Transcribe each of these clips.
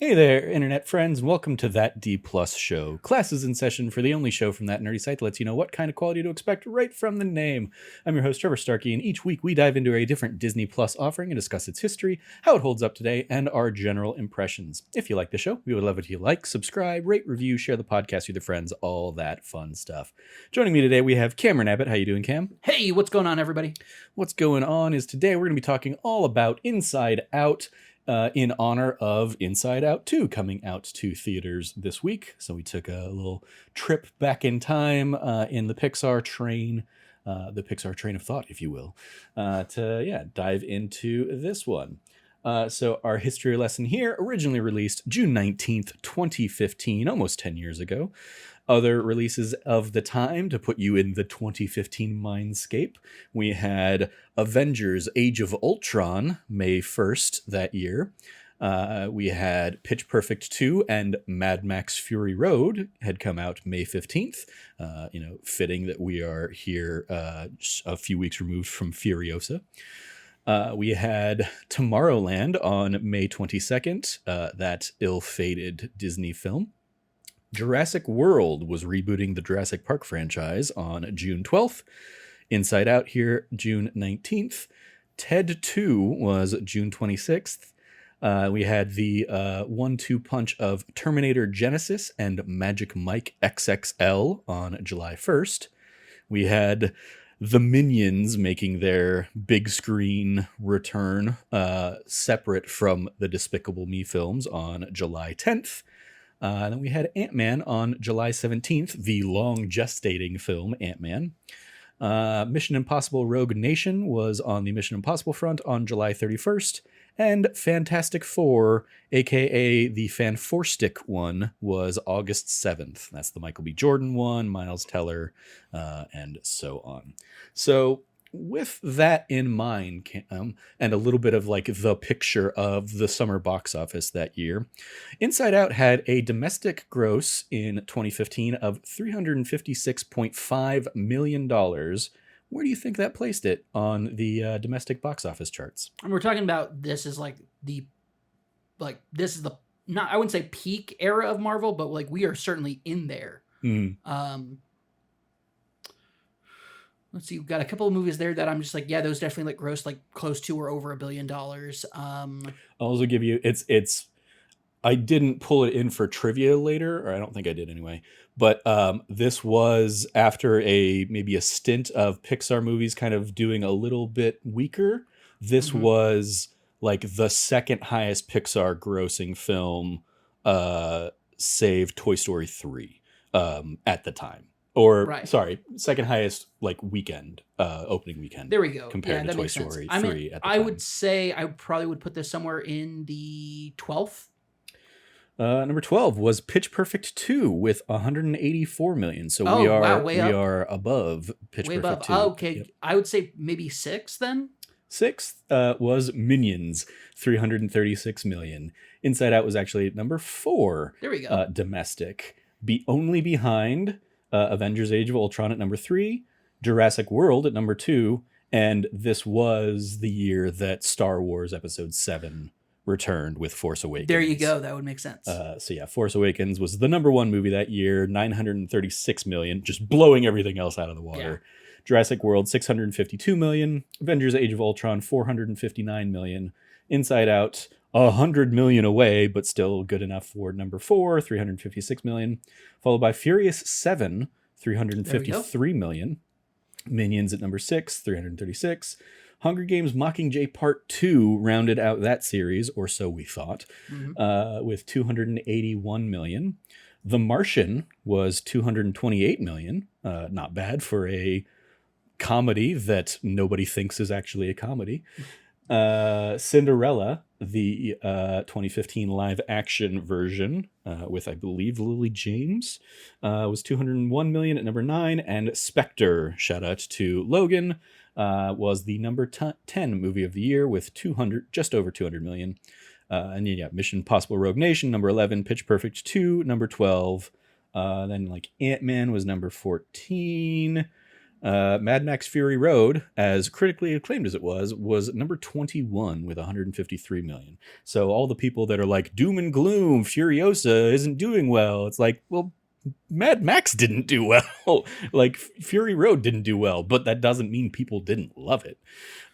Hey there, internet friends, and welcome to That D Plus Show. Class is in session for the only show from that nerdy site that lets you know what kind of quality to expect right from the name. I'm your host, Trevor Starkey, and each week we dive into a different Disney Plus offering and discuss its history, how it holds up today, and our general impressions. If you like the show, we would love it if you like, subscribe, rate, review, share the podcast with your friends, all that fun stuff. Joining me today, we have Cameron Abbott. How you doing, Cam? Hey, what's going on, everybody? What's going on is today we're going to be talking all about Inside Out, in honor of Inside Out 2 coming out to theaters this week. So we took a little trip back in time in the Pixar train of thought, if you will, to dive into this one. So our history lesson here, originally released June 19th, 2015, almost 10 years ago. Other releases of the time to put you in the 2015 mindscape. We had Avengers Age of Ultron, May 1st that year. We had Pitch Perfect 2 and Mad Max Fury Road had come out May 15th. Fitting that we are here a few weeks removed from Furiosa. We had Tomorrowland on May 22nd, that ill-fated Disney film. Jurassic World was rebooting the Jurassic Park franchise on June 12th. Inside Out here, June 19th. Ted 2 was June 26th. We had the 1-2 punch of Terminator Genesis and Magic Mike XXL on July 1st. We had the Minions making their big screen return, separate from the Despicable Me films on July 10th. Then we had Ant-Man on July 17th, the long gestating film Ant-Man. Mission Impossible Rogue Nation was on the Mission Impossible front on July 31st. And Fantastic Four, aka the Fanforstic one, was August 7th. That's the Michael B. Jordan one, Miles Teller, and so on. So with that in mind, and a little bit of like the picture of the summer box office that year, Inside Out had a domestic gross in 2015 of $356.5 million. Where do you think that placed it on the domestic box office charts? And we're talking about this is not, I wouldn't say peak era of Marvel, but like we are certainly in there. Mm. Let's see, we've got a couple of movies there that I'm just like, yeah, those definitely like gross like close to or over $1 billion. I'll also give you it's I didn't pull it in for trivia later, or I don't think I did anyway. But this was after maybe a stint of Pixar movies kind of doing a little bit weaker. This was like the second highest Pixar grossing film, save Toy Story 3 at the time. Or Right. Sorry, second highest like weekend, opening weekend. There we go. Compared to Toy Story 3 at the time. I would say I probably would put this somewhere in the 12th. Number 12 was Pitch Perfect 2 with 184 million. So we are above Pitch Perfect 2. Oh, okay. Yep. I would say maybe 6 then. 6th was Minions, 336 million. Inside Out was actually number 4. There we go. Domestic. Only behind Avengers Age of Ultron at number 3, Jurassic World at number 2, and this was the year that Star Wars Episode 7 returned with Force Awakens. There you go. That would make sense. Force Awakens was the number 1 movie that year, 936 million, just blowing everything else out of the water. Yeah. Jurassic World, 652 million. Avengers Age of Ultron, 459 million. Inside Out, 100 million away, but still good enough for number 4, 356 million. Followed by Furious 7, 353 million. Minions at number 6, 336. Hunger Games Mockingjay Part 2 rounded out that series, or so we thought, with 281 million. The Martian was 228 million. Not bad for a comedy that nobody thinks is actually a comedy. Cinderella, the 2015 live action version with, I believe, Lily James, was 201 million at number 9. And Spectre, shout out to Logan, was the number 10 movie of the year with just over 200 million. Mission Impossible Rogue Nation, number 11, Pitch Perfect 2, number 12. Then Ant-Man was number 14. Mad Max Fury Road, as critically acclaimed as it was number 21 with 153 million. So all the people that are like doom and gloom, Furiosa isn't doing well. It's like, well, Mad Max didn't do well. Like Fury Road didn't do well, but that doesn't mean people didn't love it.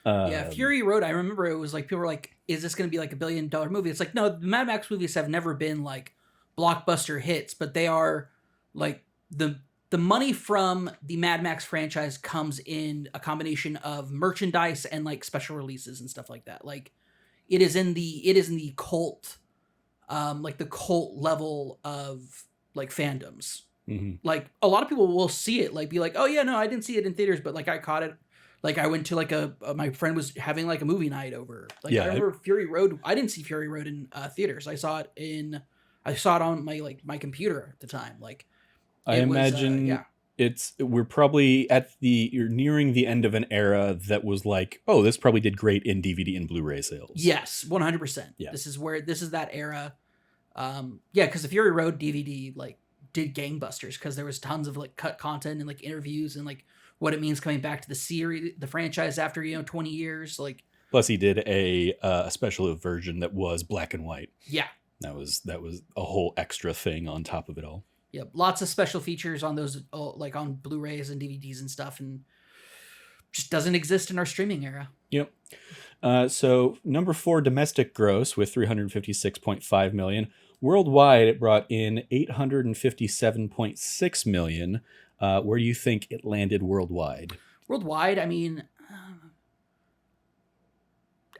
Yeah, Fury Road, I remember it was like, people were like, is this going to be like $1 billion movie? It's like, no, the Mad Max movies have never been like blockbuster hits, but they are like the money from the Mad Max franchise comes in a combination of merchandise and like special releases and stuff like that. Like it is in the cult, like the cult level of like fandoms. Mm-hmm. Like a lot of people will see it, like be like, oh yeah, no, I didn't see it in theaters, but like I caught it. Like I went to like my friend was having like a movie night over. Like Yeah, I remember Fury Road. I didn't see Fury Road in theaters. I saw it on my computer at the time. Like I imagine we're probably you're nearing the end of an era that was like, oh, this probably did great in DVD and Blu-ray sales. Yes, 100%. Yeah. This is that era. Yeah, because the Fury Road DVD like did gangbusters because there was tons of like cut content and like interviews and like what it means coming back to the series, the franchise after 20 years. Like plus he did a special version that was black and white. Yeah, that was a whole extra thing on top of it all. Yep, lots of special features on those, like on Blu-rays and DVDs and stuff, and just doesn't exist in our streaming era. Yep. So number 4 domestic gross with 356.5 million. Worldwide, it brought in 857.6 million. Where do you think it landed worldwide? Worldwide, I mean,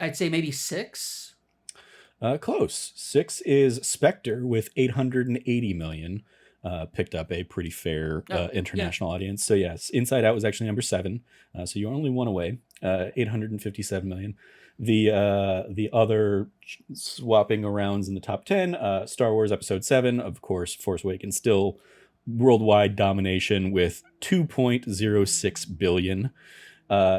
I'd say maybe 6. Close. 6 is Spectre with 880 million. Picked up a pretty fair international audience. So yes, Inside Out was actually number 7. So you're only one away. 857 million. The other swapping arounds in the top 10, Star Wars Episode 7, of course, Force Awakens still worldwide domination with 2.06 billion.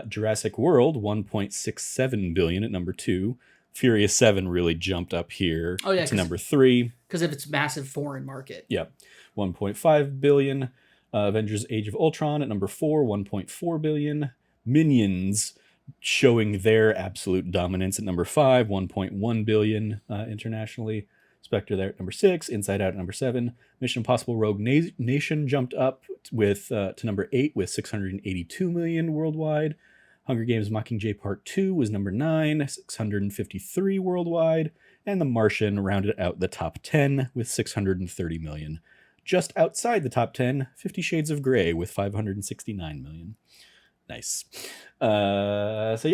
Jurassic World 1.67 billion at number 2. Furious 7 really jumped up here to number 3 because of its massive foreign market. Yep. 1.5 billion. Avengers Age of Ultron at number 4, 1.4 billion. Minions showing their absolute dominance at number 5, 1.1 billion internationally. Spectre there at number 6, Inside Out at number 7. Mission Impossible Rogue Nation jumped up with to number 8 with 682 million worldwide. Hunger Games Mockingjay Part 2 was number 9, 653 worldwide. And The Martian rounded out the top 10 with 630 million. Just outside the top 10, 50 Shades of Grey with 569 million. Nice. Those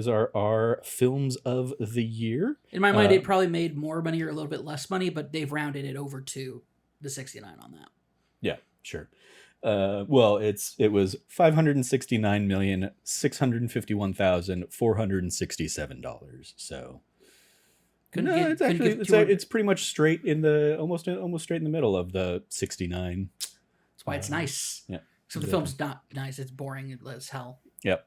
are our films of the year. In my mind, it probably made more money or a little bit less money, but they've rounded it over to the 69 on that. Yeah, sure. It was $569,651,467. So it's pretty much straight in the almost straight in the middle of the 69. That's why it's nice. Yeah. So the film's not nice. It's boring as hell. Yep.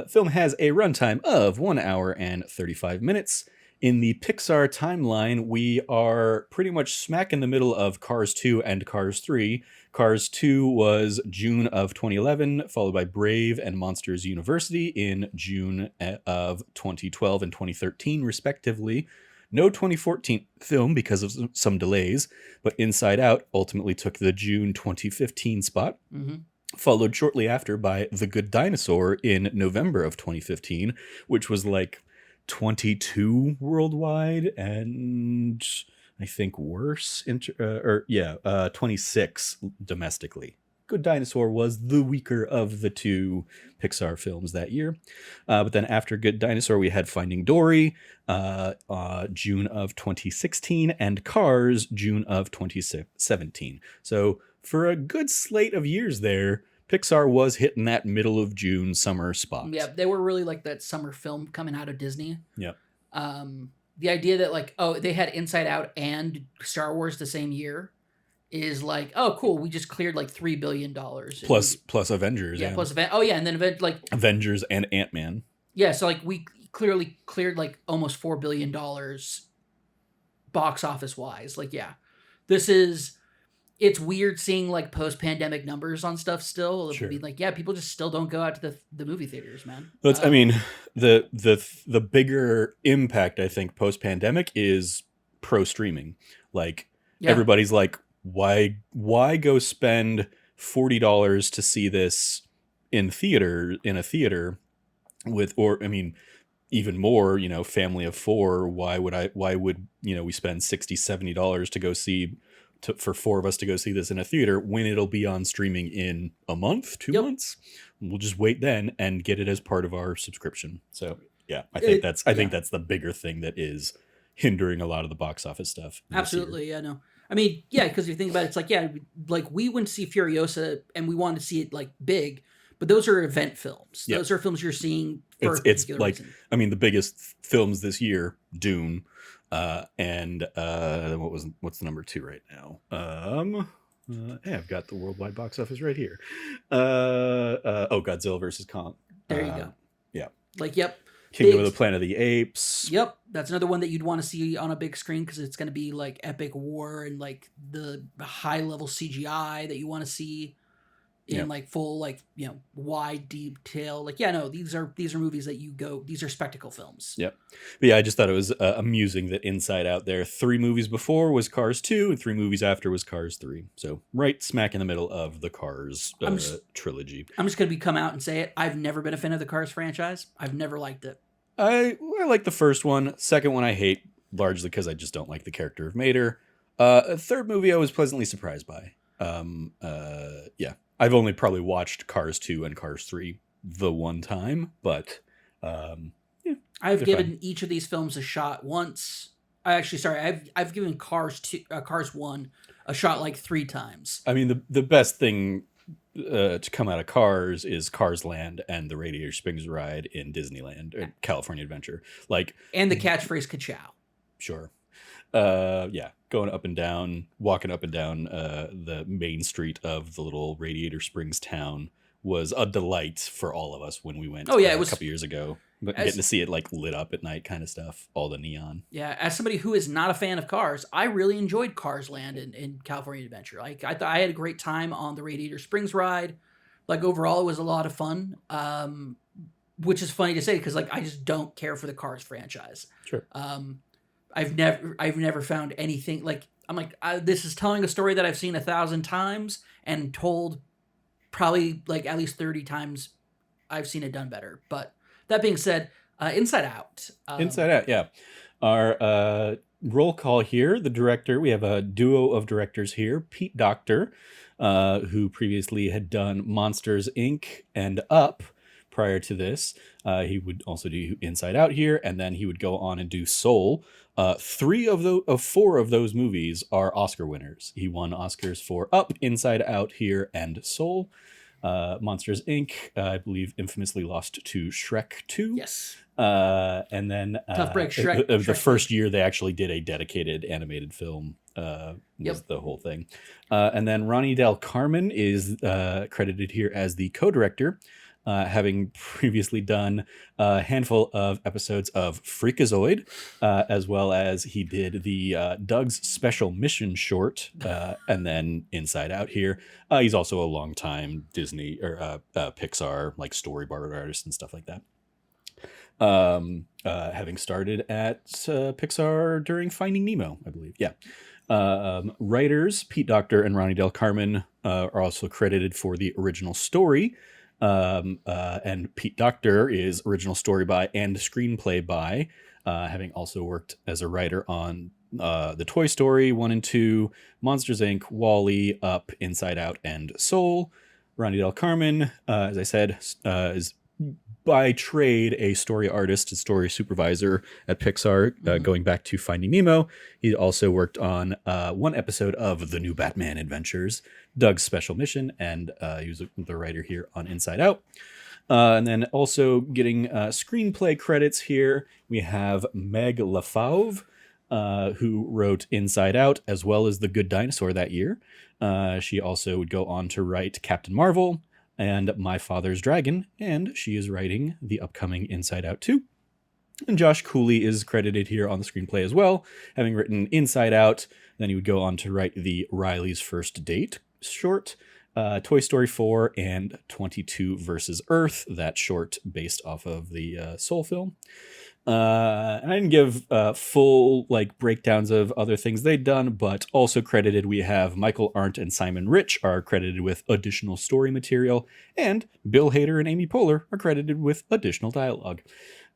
Film has a runtime of 1 hour and 35 minutes. In the Pixar timeline, we are pretty much smack in the middle of Cars 2 and Cars 3. Cars 2 was June of 2011, followed by Brave and Monsters University in June of 2012 and 2013, respectively. No 2014 film because of some delays, but Inside Out ultimately took the June 2015 spot. Mm-hmm. Followed shortly after by The Good Dinosaur in November of 2015, which was like 22 worldwide and I think worse 26 domestically. Good Dinosaur was the weaker of the two Pixar films that year. But then after Good Dinosaur, we had Finding Dory, June of 2016, and Cars, June of 2017. So for a good slate of years there, Pixar was hitting that middle of June summer spot. Yeah, they were really like that summer film coming out of Disney. Yeah. The idea that like, oh, they had Inside Out and Star Wars the same year is like, oh, cool. We just cleared like $3 billion. Plus Avengers. Yeah, plus and then like Avengers and Ant-Man. Yeah, so like we clearly cleared like almost $4 billion box office wise. Like, yeah, this is it's weird seeing like post-pandemic numbers on stuff still. I Sure. mean, like, yeah, people just still don't go out to the movie theaters, man. But I mean, the bigger impact I think post pandemic is pro streaming. Like Yeah. everybody's like, why go spend $40 to see this in a theater with, or I mean, even more, family of four. Why would we spend $60-$70 to go see for four of us to go see this in a theater when it'll be on streaming in a month, 2 months? We'll just wait then and get it as part of our subscription. So yeah, I think that's the bigger thing that is hindering a lot of the box office stuff. Absolutely. Yeah, no. I mean, yeah, because if you think about it, it's like, yeah, like we went to see Furiosa and we wanted to see it like big, but those are event films. Yep. Those are films you're seeing for it's a like reason. I mean, the biggest films this year, Dune, and what's the number 2 right now? I've got the worldwide box office right here. Godzilla versus Kong. There you go. Yeah. Like, yep. Kingdom of the Planet of the Apes. Yep, that's another one that you'd want to see on a big screen because it's going to be like epic war and like the high level CGI that you want to see in like full like wide detail. Like, yeah, no, these are movies that these are spectacle films. Yep. But yeah, I just thought it was amusing that Inside Out there 3 movies before was Cars 2 and 3 movies after was Cars 3. So right smack in the middle of the Cars trilogy. I'm just going to come out and say it. I've never been a fan of the Cars franchise. I've never liked it. I like the first one. Second one I hate, largely because I just don't like the character of Mater. Third movie I was pleasantly surprised by. Yeah. I've only probably watched Cars 2 and Cars 3 the one time, but yeah, I've given each of these films a shot once. I've given Cars 1 a shot like 3 times. I mean, the best thing to come out of Cars is Cars Land and the Radiator Springs ride in Disneyland or California Adventure, and the catchphrase "ka-chow." Sure. Yeah, going up and down, walking up and down the main street of the little Radiator Springs town was a delight for all of us when we went. It was a couple years ago. But getting to see it like lit up at night, kind of stuff, all the neon. Yeah, as somebody who is not a fan of Cars, I really enjoyed Cars Land in California Adventure. Like, I thought I had a great time on the Radiator Springs ride. Like, overall, it was a lot of fun. Which is funny to say because like I just don't care for the Cars franchise. Sure. I've never found anything like I'm like this is telling a story that I've seen 1,000 times and told probably like at least 30 times. I've seen it done better. But that being said, Inside Out. Inside Out, yeah. Our roll call here. The director. We have a duo of directors here. Pete Docter, who previously had done Monsters Inc. and Up. Prior to this, he would also do Inside Out here, and then he would go on and do Soul. 3 of 4 of those movies are Oscar winners. He won Oscars for Up, Inside Out here, and Soul. Monsters Inc., I believe, infamously lost to Shrek 2. Yes. And then tough break. Shrek. The first year they actually did a dedicated animated film. Was the whole thing. And then Ronnie Del Carmen is credited here as the co-director. Having previously done a handful of episodes of Freakazoid, as well as he did the Doug's Special Mission short, and then Inside Out here. He's also a longtime Disney or Pixar like storyboard artist and stuff like that. Having started at Pixar during Finding Nemo, I believe. Yeah. Writers Pete Docter and Ronnie Del Carmen are also credited for the original story. And Pete Docter is original story by and screenplay by, having also worked as a writer on the Toy Story 1 and 2, Monsters Inc., WALL-E, Up, Inside Out, and Soul. Ronnie Del Carmen, as I said, is by trade a story artist and story supervisor at Pixar, going back to Finding Nemo. He also worked on 1 episode of The New Batman Adventures, Doug's Special Mission, and he was the writer here on Inside Out. And then also getting screenplay credits here, we have Meg LaFauve, who wrote Inside Out as well as The Good Dinosaur that year. She also would go on to write Captain Marvel and My Father's Dragon, and she is writing the upcoming Inside Out 2. And Josh Cooley is credited here on the screenplay as well, having written Inside Out, Then he would go on to write the Riley's First Date short, Toy Story 4, and 22 versus Earth, that short based off of the Soul film. And I didn't give full like breakdowns of other things they'd done, but also credited we have Michael Arndt and Simon Rich are credited with additional story material, and Bill Hader and Amy Poehler are credited with additional dialogue.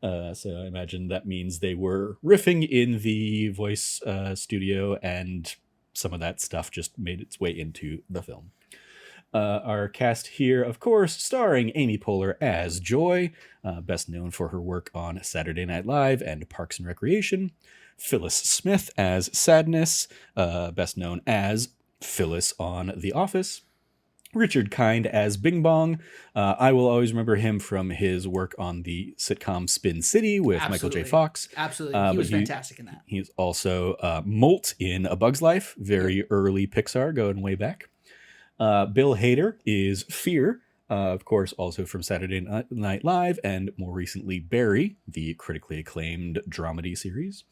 So I imagine that means they were riffing in the voice studio, and some of that stuff just made its way into the film. Our cast here, of course, starring Amy Poehler as Joy, best known for her work on Saturday Night Live and Parks and Recreation. Phyllis Smith as Sadness, best known as Phyllis on The Office. Richard Kind as Bing Bong. I will always remember him from his work on the sitcom Spin City with Michael J. Fox. Absolutely. He was fantastic in that. He's also Molt in A Bug's Life, very early Pixar, going way back. Bill Hader is Fear, of course, also from Saturday Night Live, and more recently Barry, the critically acclaimed dramedy series.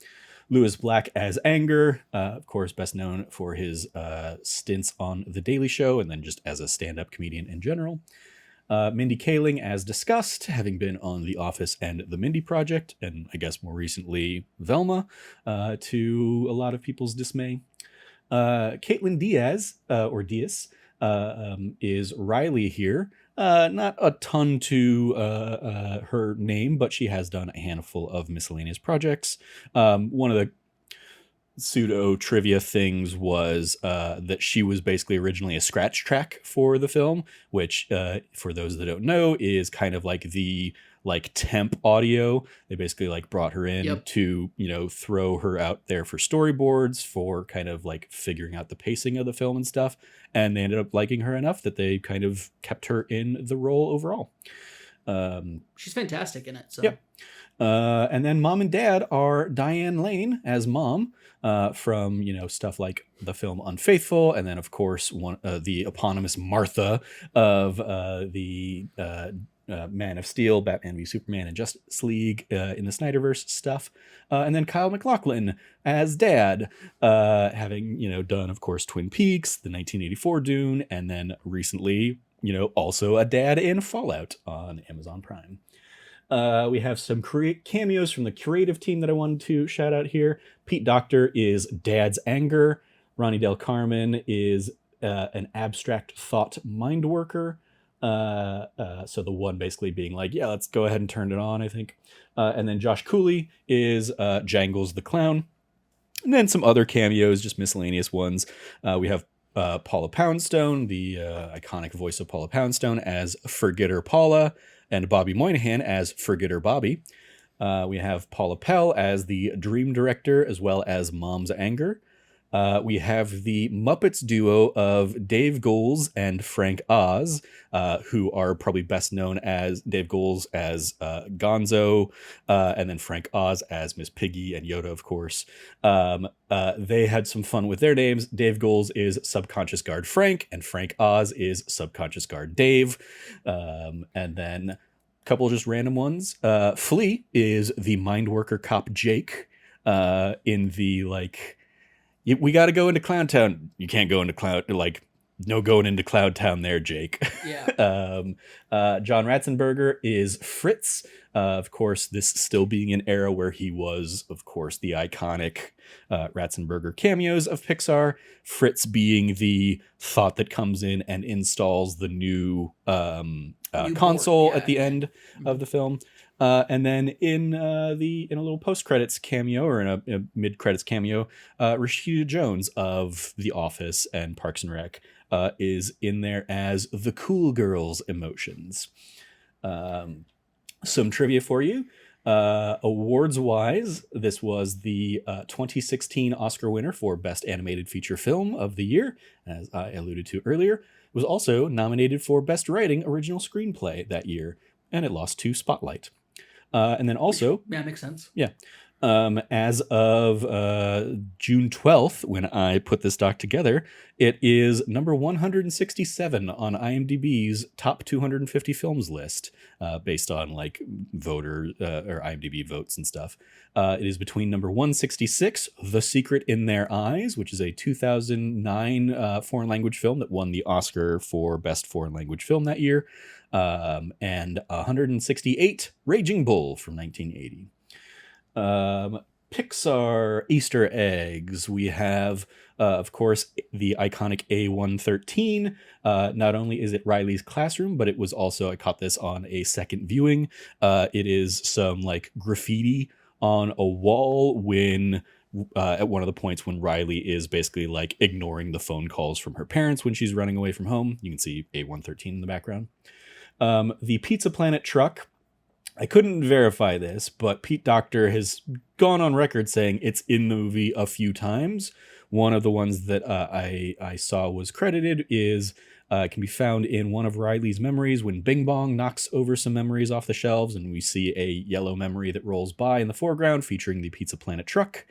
Louis Black as Anger, of course, best known for his stints on The Daily Show, and then just as a stand-up comedian in general. Mindy Kaling as Disgust, having been on The Office and The Mindy Project, and I guess more recently Velma, to a lot of people's dismay. Caitlin Diaz, or Diaz, is Riley here. Not a ton to her name, but she has done a handful of miscellaneous projects. One of the pseudo trivia things was that she was basically originally a scratch track for the film, which for those that don't know is kind of like the temp audio. They basically like brought her in to, throw her out there for storyboards, for kind of like figuring out the pacing of the film and stuff. And they ended up liking her enough that they kind of kept her in the role overall. She's fantastic in it. So. Yep. And then Mom and Dad are Diane Lane as Mom, from, stuff like the film Unfaithful. And then, of course, the eponymous Martha of the Man of Steel, Batman v Superman, and Justice League in the Snyderverse stuff. And then Kyle MacLachlan as Dad, having, done, of course, Twin Peaks, the 1984 Dune, and then recently, also a dad in Fallout on Amazon Prime. We have some cameos from the creative team that I wanted to shout out here. Pete Docter is Dad's Anger. Ronnie Del Carmen is an abstract thought mind worker. So the one basically being like, yeah, let's go ahead and turn it on, I think. And then Josh Cooley is Jangles the Clown. And then some other cameos, just miscellaneous ones. We have Paula Poundstone, the iconic voice of Paula Poundstone, as Forgetter Paula, and Bobby Moynihan as Forgetter Bobby. We have Paula Pell as the Dream Director, as well as Mom's Anger. We have the Muppets duo of Dave Goelz and Frank Oz, who are probably best known as Dave Goelz as Gonzo, and then Frank Oz as Miss Piggy and Yoda, of course. They had some fun with their names. Dave Goelz is Subconscious Guard Frank, and Frank Oz is Subconscious Guard Dave. And then a couple just random ones. Flea is the Mind Worker cop Jake, in the we got to go into Clown Town. You can't go into no going into Cloud Town there, Jake. Yeah. John Ratzenberger is Fritz. Of course, this still being an era where he was, of course, the iconic Ratzenberger cameos of Pixar. Fritz being the thought that comes in and installs the new console at the end of the film. And then in a little post-credits cameo, or in a mid-credits cameo, Rashida Jones of The Office and Parks and Rec is in there as the cool girl's emotions. Some trivia for you. Awards-wise, this was the 2016 Oscar winner for Best Animated Feature Film of the year, as I alluded to earlier. It was also nominated for Best Writing Original Screenplay that year, and it lost to Spotlight. And then also... Yeah, makes sense. Yeah. As of June 12th, when I put this doc together, it is number 167 on IMDb's top 250 films list, based on like voter or IMDb votes and stuff. It is between number 166, The Secret in Their Eyes, which is a 2009 foreign language film that won the Oscar for Best Foreign Language Film that year, and 168, Raging Bull from 1980. Pixar Easter eggs. We have, of course, the iconic A113. Not only is it Riley's classroom, but it was also, I caught this on a second viewing. It is some like graffiti on a wall when at one of the points when Riley is basically like ignoring the phone calls from her parents when she's running away from home. You can see A113 in the background. The Pizza Planet truck. I couldn't verify this, but Pete Docter has gone on record saying it's in the movie a few times. One of the ones that I saw was credited is can be found in one of Riley's memories when Bing Bong knocks over some memories off the shelves, and we see a yellow memory that rolls by in the foreground featuring the Pizza Planet truck.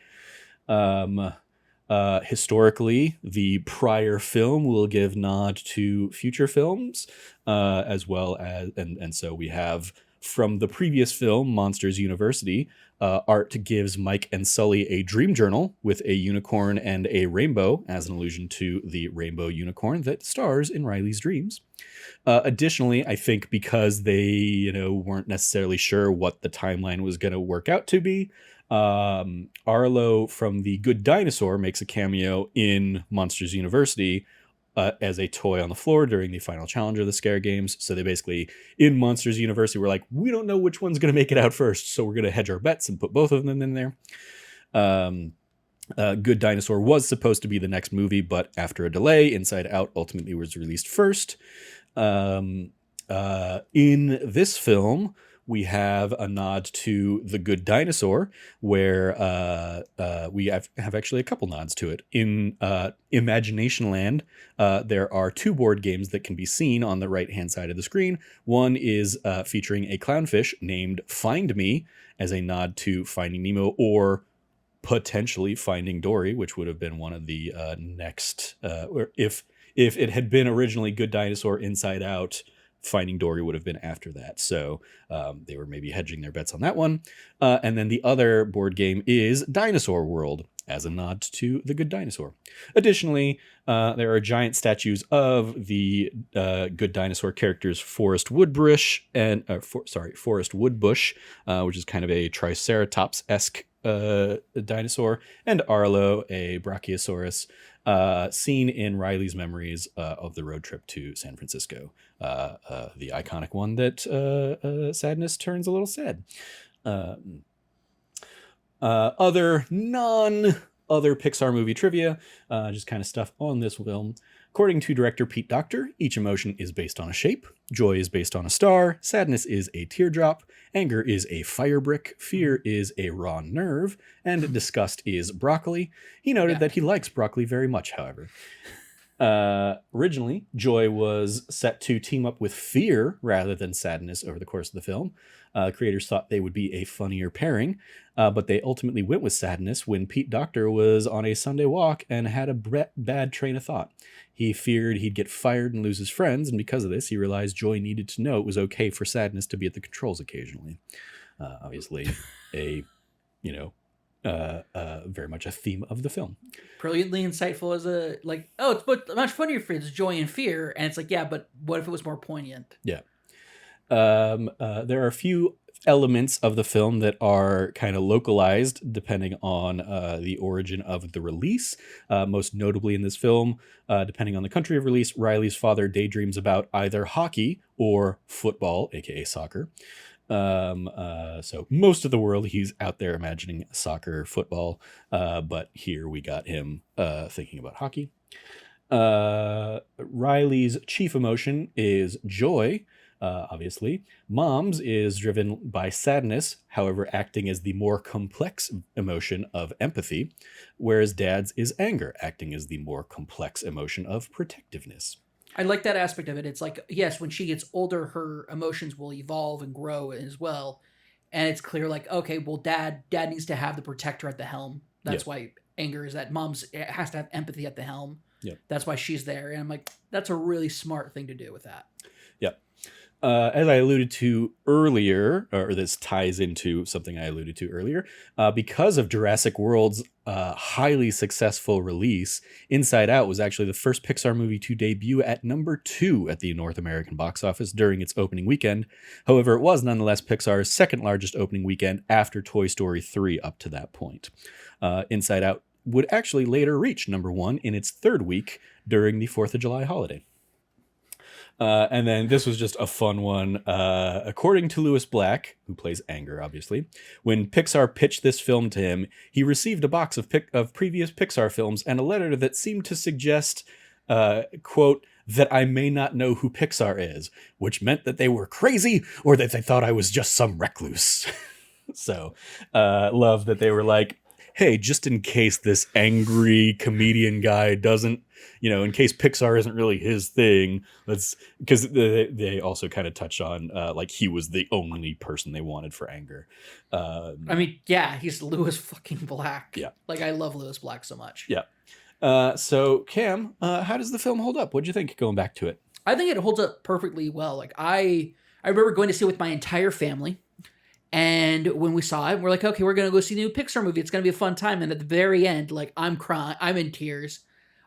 Historically, the prior film will give nod to future films, as well as, and so we have from the previous film, Monsters University, Art gives Mike and Sully a dream journal with a unicorn and a rainbow as an allusion to the rainbow unicorn that stars in Riley's dreams. Additionally, I think because they, weren't necessarily sure what the timeline was going to work out to be, Arlo from The Good Dinosaur makes a cameo in Monsters University as a toy on the floor during the final challenge of the Scare Games. So they basically, in Monsters University, were like, we don't know which one's going to make it out first, so we're going to hedge our bets and put both of them in there. Good Dinosaur was supposed to be the next movie, but after a delay, Inside Out ultimately was released first. In this film, we have a nod to The Good Dinosaur, where we have actually a couple nods to it. In Imagination Land, there are two board games that can be seen on the right-hand side of the screen. One is featuring a clownfish named Find Me, as a nod to Finding Nemo, or potentially Finding Dory, which would have been one of the next... or if it had been originally Good Dinosaur, Inside Out, Finding Dory would have been after that. So they were maybe hedging their bets on that one. And then the other board game is Dinosaur World, as a nod to The Good Dinosaur. Additionally, there are giant statues of the Good Dinosaur characters Forrest Woodbush, Forrest Woodbush, which is kind of a Triceratops-esque dinosaur, and Arlo, a Brachiosaurus, seen in Riley's memories of the road trip to San Francisco. The iconic one that sadness turns a little sad. Other Pixar movie trivia, just kind of stuff on this film. According to director Pete Docter, each emotion is based on a shape. Joy is based on a star. Sadness is a teardrop. Anger is a fire brick. Fear is a raw nerve. And disgust is broccoli. He noted that he likes broccoli very much, however. Originally, Joy was set to team up with Fear rather than Sadness over the course of the film. Creators thought they would be a funnier pairing, but they ultimately went with Sadness when Pete Docter was on a Sunday walk and had a bad train of thought. He feared he'd get fired and lose his friends, and because of this, he realized Joy needed to know it was okay for Sadness to be at the controls occasionally. Obviously, very much a theme of the film. Brilliantly insightful as it's much funnier if it's joy and fear, and it's like, yeah, but what if it was more poignant? Yeah. There are a few elements of the film that are kind of localized depending on the origin of the release. Most notably in this film, depending on the country of release, Riley's father daydreams about either hockey or football, aka soccer. So most of the world he's out there imagining soccer, football, but here we got him thinking about hockey. Riley's chief emotion is joy. Obviously, Mom's is driven by sadness, however, acting as the more complex emotion of empathy, whereas Dad's is anger, acting as the more complex emotion of protectiveness. I like that aspect of it. It's like, yes, when she gets older, her emotions will evolve and grow as well. and it's clear like, okay, well, dad needs to have the protector at the helm. That's why anger is that. Mom's has to have empathy at the helm. Yep. That's why she's there. And I'm like, that's a really smart thing to do with that. Yep. As I alluded to earlier, or this ties into something I alluded to earlier, because of Jurassic World's highly successful release, Inside Out was actually the first Pixar movie to debut at number 2 at the North American box office during its opening weekend. However, it was nonetheless Pixar's second largest opening weekend after Toy Story 3 up to that point. Inside Out would actually later reach number 1 in its third week during the 4th of July holiday. And then this was just a fun one. According to Lewis Black, who plays Anger, obviously, when Pixar pitched this film to him, he received a box of previous Pixar films and a letter that seemed to suggest, quote, that I may not know who Pixar is, which meant that they were crazy or that they thought I was just some recluse. So, love that they were like, hey, just in case this angry comedian guy doesn't, in case Pixar isn't really his thing, because they also kind of touch on like he was the only person they wanted for Anger. I mean, yeah, he's Lewis fucking Black. Yeah. Like, I love Lewis Black so much. Yeah. So Cam, how does the film hold up? What'd you think going back to it? I think it holds up perfectly well. Like, I remember going to see it with my entire family. And when we saw it, we're like, okay, we're going to go see the new Pixar movie. It's going to be a fun time. And at the very end, like, I'm crying. I'm in tears.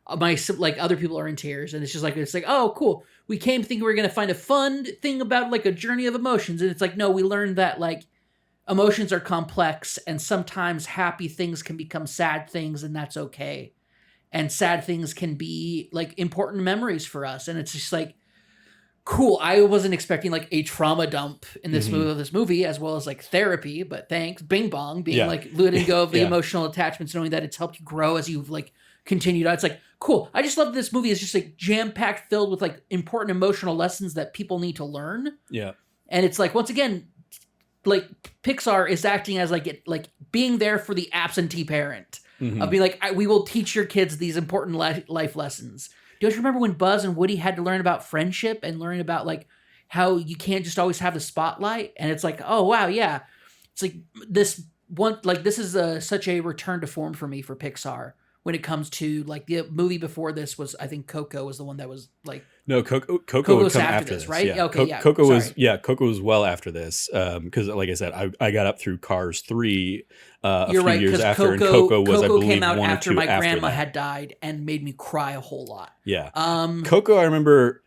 Other people are in tears. And it's like, oh, cool. We came thinking we were going to find a fun thing about, like, a journey of emotions. And it's like, no, we learned that, like, emotions are complex. And sometimes happy things can become sad things. And that's okay. And sad things can be, like, important memories for us. And it's just like, cool. I wasn't expecting like a trauma dump in this movie, as well as like therapy, but thanks. Bing Bong being like letting go of the emotional attachments, knowing that it's helped you grow as you've like continued on. It's like, cool. I just love that this movie is just like jam-packed filled with like important emotional lessons that people need to learn. Yeah. And it's like, once again, like Pixar is acting as like being there for the absentee parent of being like, we will teach your kids these important life lessons. Don't you remember when Buzz and Woody had to learn about friendship and learn about like how you can't just always have the spotlight? And it's like, oh wow, yeah. It's like this is such a return to form for me for Pixar when it comes to like the movie before this was, I think Coco was the one that was like. No, Coco would come after this, right? Yeah. Okay, yeah. Coco was well after this because, like I said, I got up through Cars 3 a few years after, and Coco was, I believe, came out 1 or 2 after my grandma that. had died and made me cry a whole lot. Yeah. Coco, I remember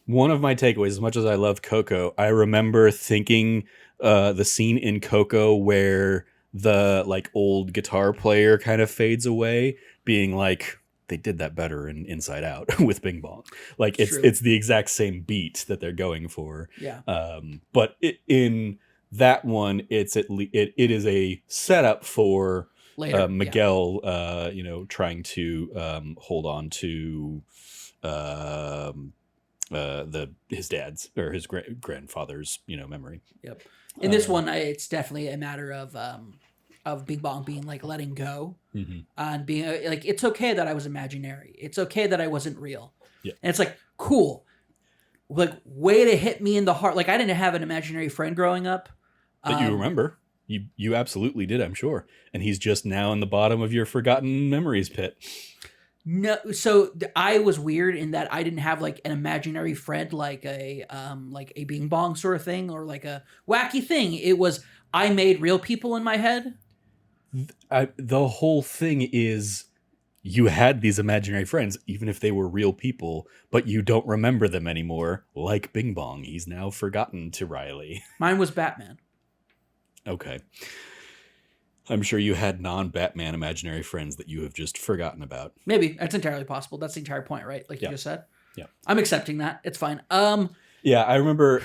one of my takeaways, as much as I love Coco, I remember thinking the scene in Coco where the like old guitar player kind of fades away, being like, they did that better in Inside Out with Bing Bong. Like it's the exact same beat that they're going for. Yeah. But in that one, it is a setup for later, Miguel, trying to hold on to his dad's or his grandfather's memory. Yep. In this one, it's definitely a matter of Bing Bong being like letting go and being like, it's okay that I was imaginary. It's okay that I wasn't real. Yeah. And it's like, cool. Like, way to hit me in the heart. Like, I didn't have an imaginary friend growing up. But you remember. You absolutely did, I'm sure. And he's just now in the bottom of your forgotten memories pit. No, so I was weird in that I didn't have like an imaginary friend, like a Bing Bong sort of thing, or like a wacky thing. It was, I made real people in my head. The whole thing is you had these imaginary friends, even if they were real people, but you don't remember them anymore. Like Bing Bong, he's now forgotten to Riley. Mine was Batman. Okay. I'm sure you had non-Batman imaginary friends that you have just forgotten about. Maybe. That's entirely possible. That's the entire point, right? Like you just said? Yeah. I'm accepting that. It's fine. Yeah, I remember,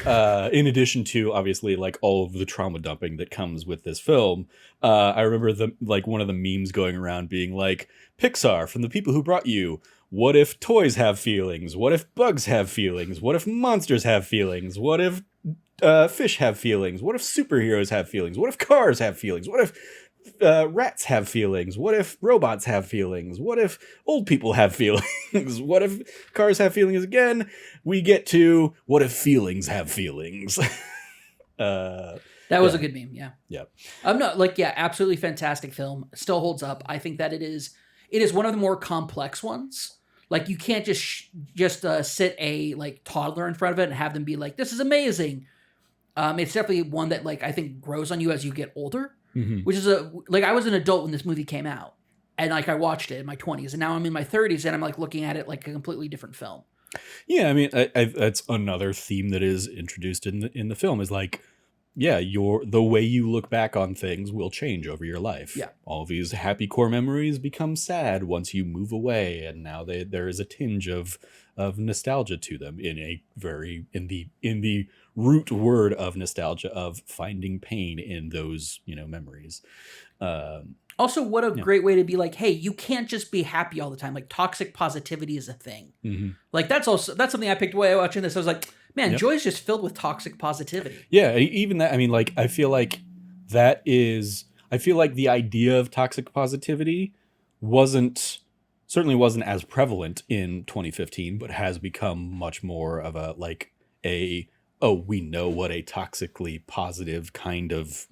in addition to, obviously, like, all of the trauma dumping that comes with this film, I remember, one of the memes going around being like, Pixar, from the people who brought you, what if toys have feelings? What if bugs have feelings? What if monsters have feelings? What if fish have feelings? What if superheroes have feelings? What if cars have feelings? What if rats have feelings? What if robots have feelings? What if old people have feelings? What if cars have feelings again? We get to what if feelings have feelings? That was a good meme. Yeah. Yeah. I'm not like, yeah, absolutely fantastic film. Still holds up. I think that it is one of the more complex ones. Like you can't just sit a like toddler in front of it and have them be like, this is amazing. It's definitely one that like I think grows on you as you get older, which is like I was an adult when this movie came out, and like I watched it in my 20s, and now I'm in my 30s, and I'm like looking at it like a completely different film. Yeah, I mean, that's another theme that is introduced in the film is like, yeah, the way you look back on things will change over your life. Yeah. All of these happy core memories become sad once you move away, and now there is a tinge of nostalgia to them in the root word of nostalgia of finding pain in those memories. Also, what a great way to be like, hey, you can't just be happy all the time. Like toxic positivity is a thing. Like that's something I picked away watching this. I was like, man, joy is just filled with toxic positivity. Yeah, even that. I mean, like I feel like the idea of toxic positivity certainly wasn't as prevalent in 2015, but has become much more of we know what a toxically positive kind of,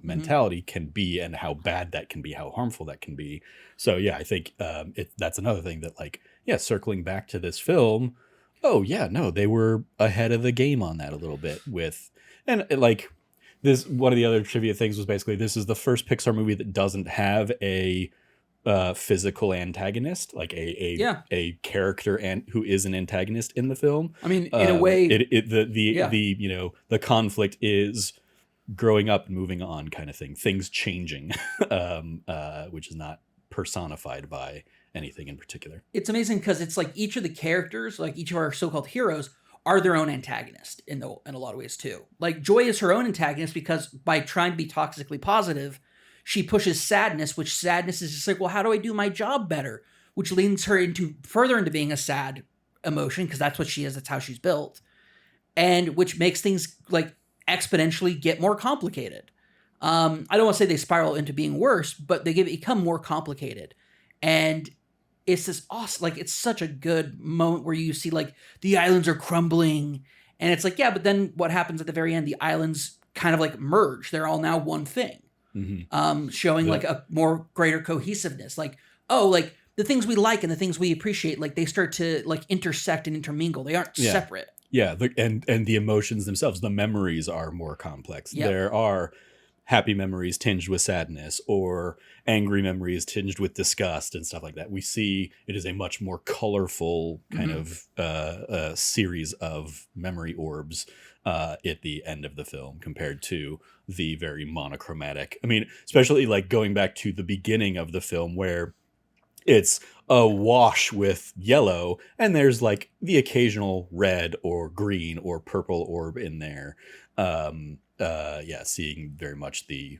mentality can be and how bad that can be, how harmful that can be. So yeah, I think that's another thing that like, yeah, circling back to this film. Oh yeah, no, they were ahead of the game on that a little bit like this. One of the other trivia things was basically this is the first Pixar movie that doesn't have a physical antagonist, like a character who is an antagonist in the film. I mean, in a way, the conflict is growing up and moving on kind of thing, things changing, which is not personified by anything in particular. It's amazing because it's like each of the characters, like each of our so-called heroes, are their own antagonist in a lot of ways too. Like Joy is her own antagonist because by trying to be toxically positive, she pushes sadness, which sadness is just like, well, how do I do my job better? Which leads her further into being a sad emotion because that's what she is. That's how she's built. And which makes things like exponentially get more complicated. I don't want to say they spiral into being worse, but they become more complicated. And it's this awesome, like it's such a good moment where you see like the islands are crumbling and it's like, yeah, but then what happens at the very end? The islands kind of like merge. They're all now one thing. Showing like a more greater cohesiveness. Like, oh, like the things we like and the things we appreciate, like they start to like intersect and intermingle. They aren't separate. Yeah. And the emotions themselves, the memories are more complex. Yep. There are happy memories tinged with sadness or angry memories tinged with disgust and stuff like that. We see it is a much more colorful kind of series of memory orbs at the end of the film compared to the very monochromatic. I mean, especially like going back to the beginning of the film where it's a wash with yellow and there's like the occasional red or green or purple orb in there. Seeing very much the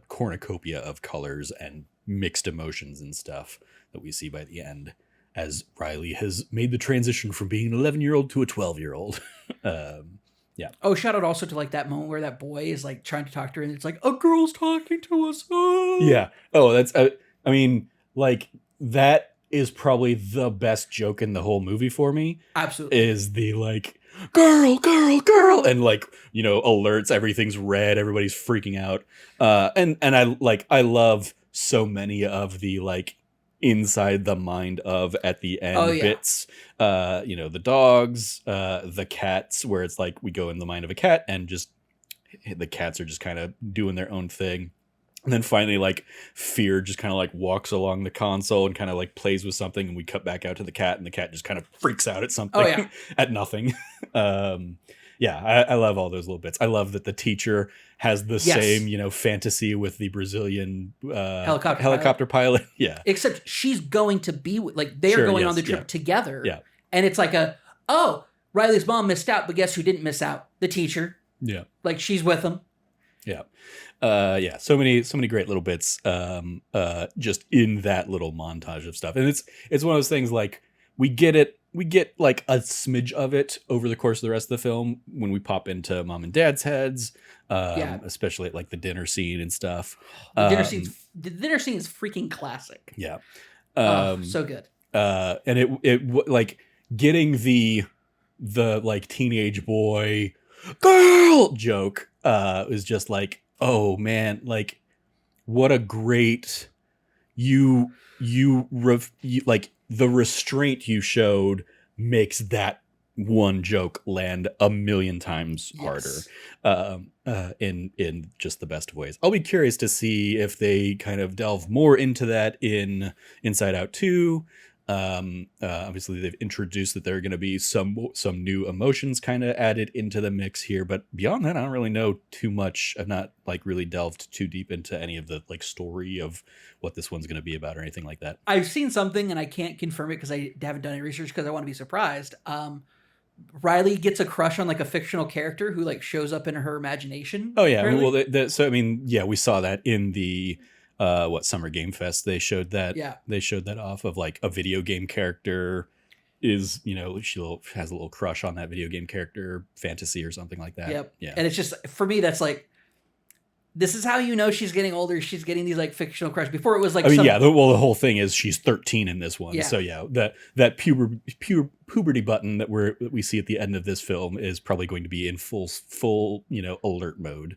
cornucopia of colors and mixed emotions and stuff that we see by the end as Riley has made the transition from being an 11-year-old to a 12-year-old. Yeah. Oh, shout out also to like that moment where that boy is like trying to talk to her and it's like, a girl's talking to us. Oh. Yeah. Oh, that's, I mean, like that is probably the best joke in the whole movie for me. Absolutely. Is the like, girl, and like, alerts, everything's red, everybody's freaking out. And I love so many of the like inside the mind of at the end bits. The dogs, the cats, where it's like we go in the mind of a cat and just the cats are just kind of doing their own thing. And then finally, like, Fear just kind of, like, walks along the console and kind of, like, plays with something. And we cut back out to the cat, and the cat just kind of freaks out at something, at nothing. I love all those little bits. I love that the teacher has the same, fantasy with the Brazilian helicopter pilot. Yeah. Except she's going to be, like, they are going on the trip together. Yeah. And it's like Riley's mom missed out, but guess who didn't miss out? The teacher. Yeah. Like, she's with them. Yeah. So many great little bits just in that little montage of stuff. And it's one of those things like we get like a smidge of it over the course of the rest of the film when we pop into mom and dad's heads, especially at like the dinner scene and stuff. The dinner scene is freaking classic. Yeah. So good. And it like getting the like teenage boy girl joke is just like, oh man, like what a great you like the restraint you showed makes that one joke land a million times harder, Yes. in just the best of ways. I'll be curious to see if they kind of delve more into that in Inside Out 2. Obviously they've introduced that there are going to be some new emotions kind of added into the mix here, but beyond that I don't really know too much. I've not like really delved too deep into any of the like story of what this one's going to be about or anything like that. I've seen something and I can't confirm it because I haven't done any research because I want to be surprised. Riley gets a crush on like a fictional character who like shows up in her imagination. Oh yeah, Apparently. well, so I mean, yeah, we saw that in the what Summer Game Fest. They showed that. Yeah. They showed that off of like a video game character is, has a little crush on that video game character fantasy or something like that. Yep. Yeah. And it's just for me that's like this is how you know she's getting older. She's getting these like fictional crushes. Before it was like I mean, yeah. The whole thing is she's 13 in this one. Yeah. So yeah, that puberty button that we see at the end of this film is probably going to be in full alert mode.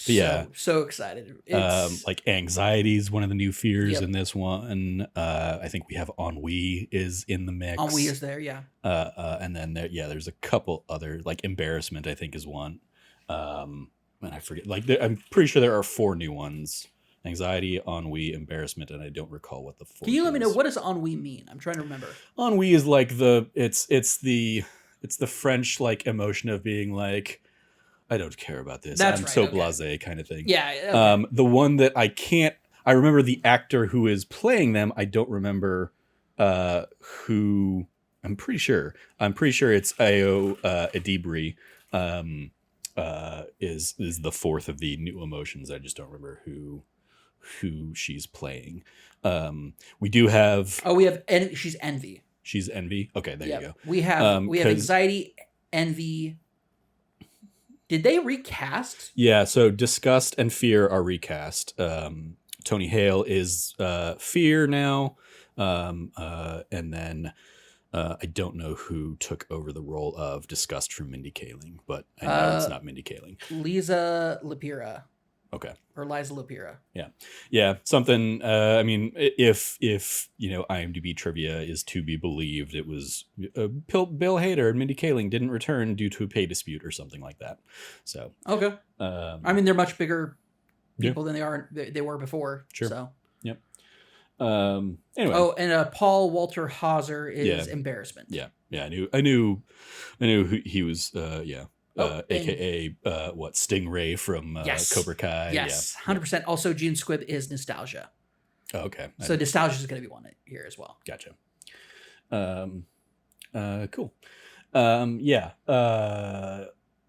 Yeah, so excited. It's, like anxiety is one of the new fears Yep. in this one. I think we have ennui is in the mix. Ennui is there, yeah. And then there's a couple other, like embarrassment I think is one. And I forget, like I'm pretty sure there are 4 new ones: anxiety, ennui, embarrassment, and I don't recall what the 4th. Can you let me know what does ennui mean? I'm trying to remember. Ennui is like it's the French like emotion of being like, I don't care about this. That's I'm right, so okay. blasé kind of thing. Yeah. Okay. The one that I remember the actor who is playing them. I don't remember who. I'm pretty sure it's Ayo Adibri. Is the 4th of the new emotions. I just don't remember who she's playing. We do have. Oh, we have she's envy. She's envy. Okay, there you go. We have anxiety, envy. Did they recast? Yeah, so disgust and fear are recast. Tony Hale is fear now, and then I don't know who took over the role of disgust from Mindy Kaling, but I know it's not Mindy Kaling. Liza Lapira. Okay. Or Liza Lapira. Yeah. Something. I mean, if IMDb trivia is to be believed, it was Bill Hader and Mindy Kaling didn't return due to a pay dispute or something like that. So okay. I mean, they're much bigger people than they were before. Sure. So. Yep. Anyway. Oh, and Paul Walter Hauser is embarrassment. Yeah. I knew who he was. AKA what, Stingray from yes. Cobra Kai. Yes, 100%. Also, Gene Squibb is nostalgia. Oh, okay. So nostalgia is going to be one here as well. Gotcha. Cool.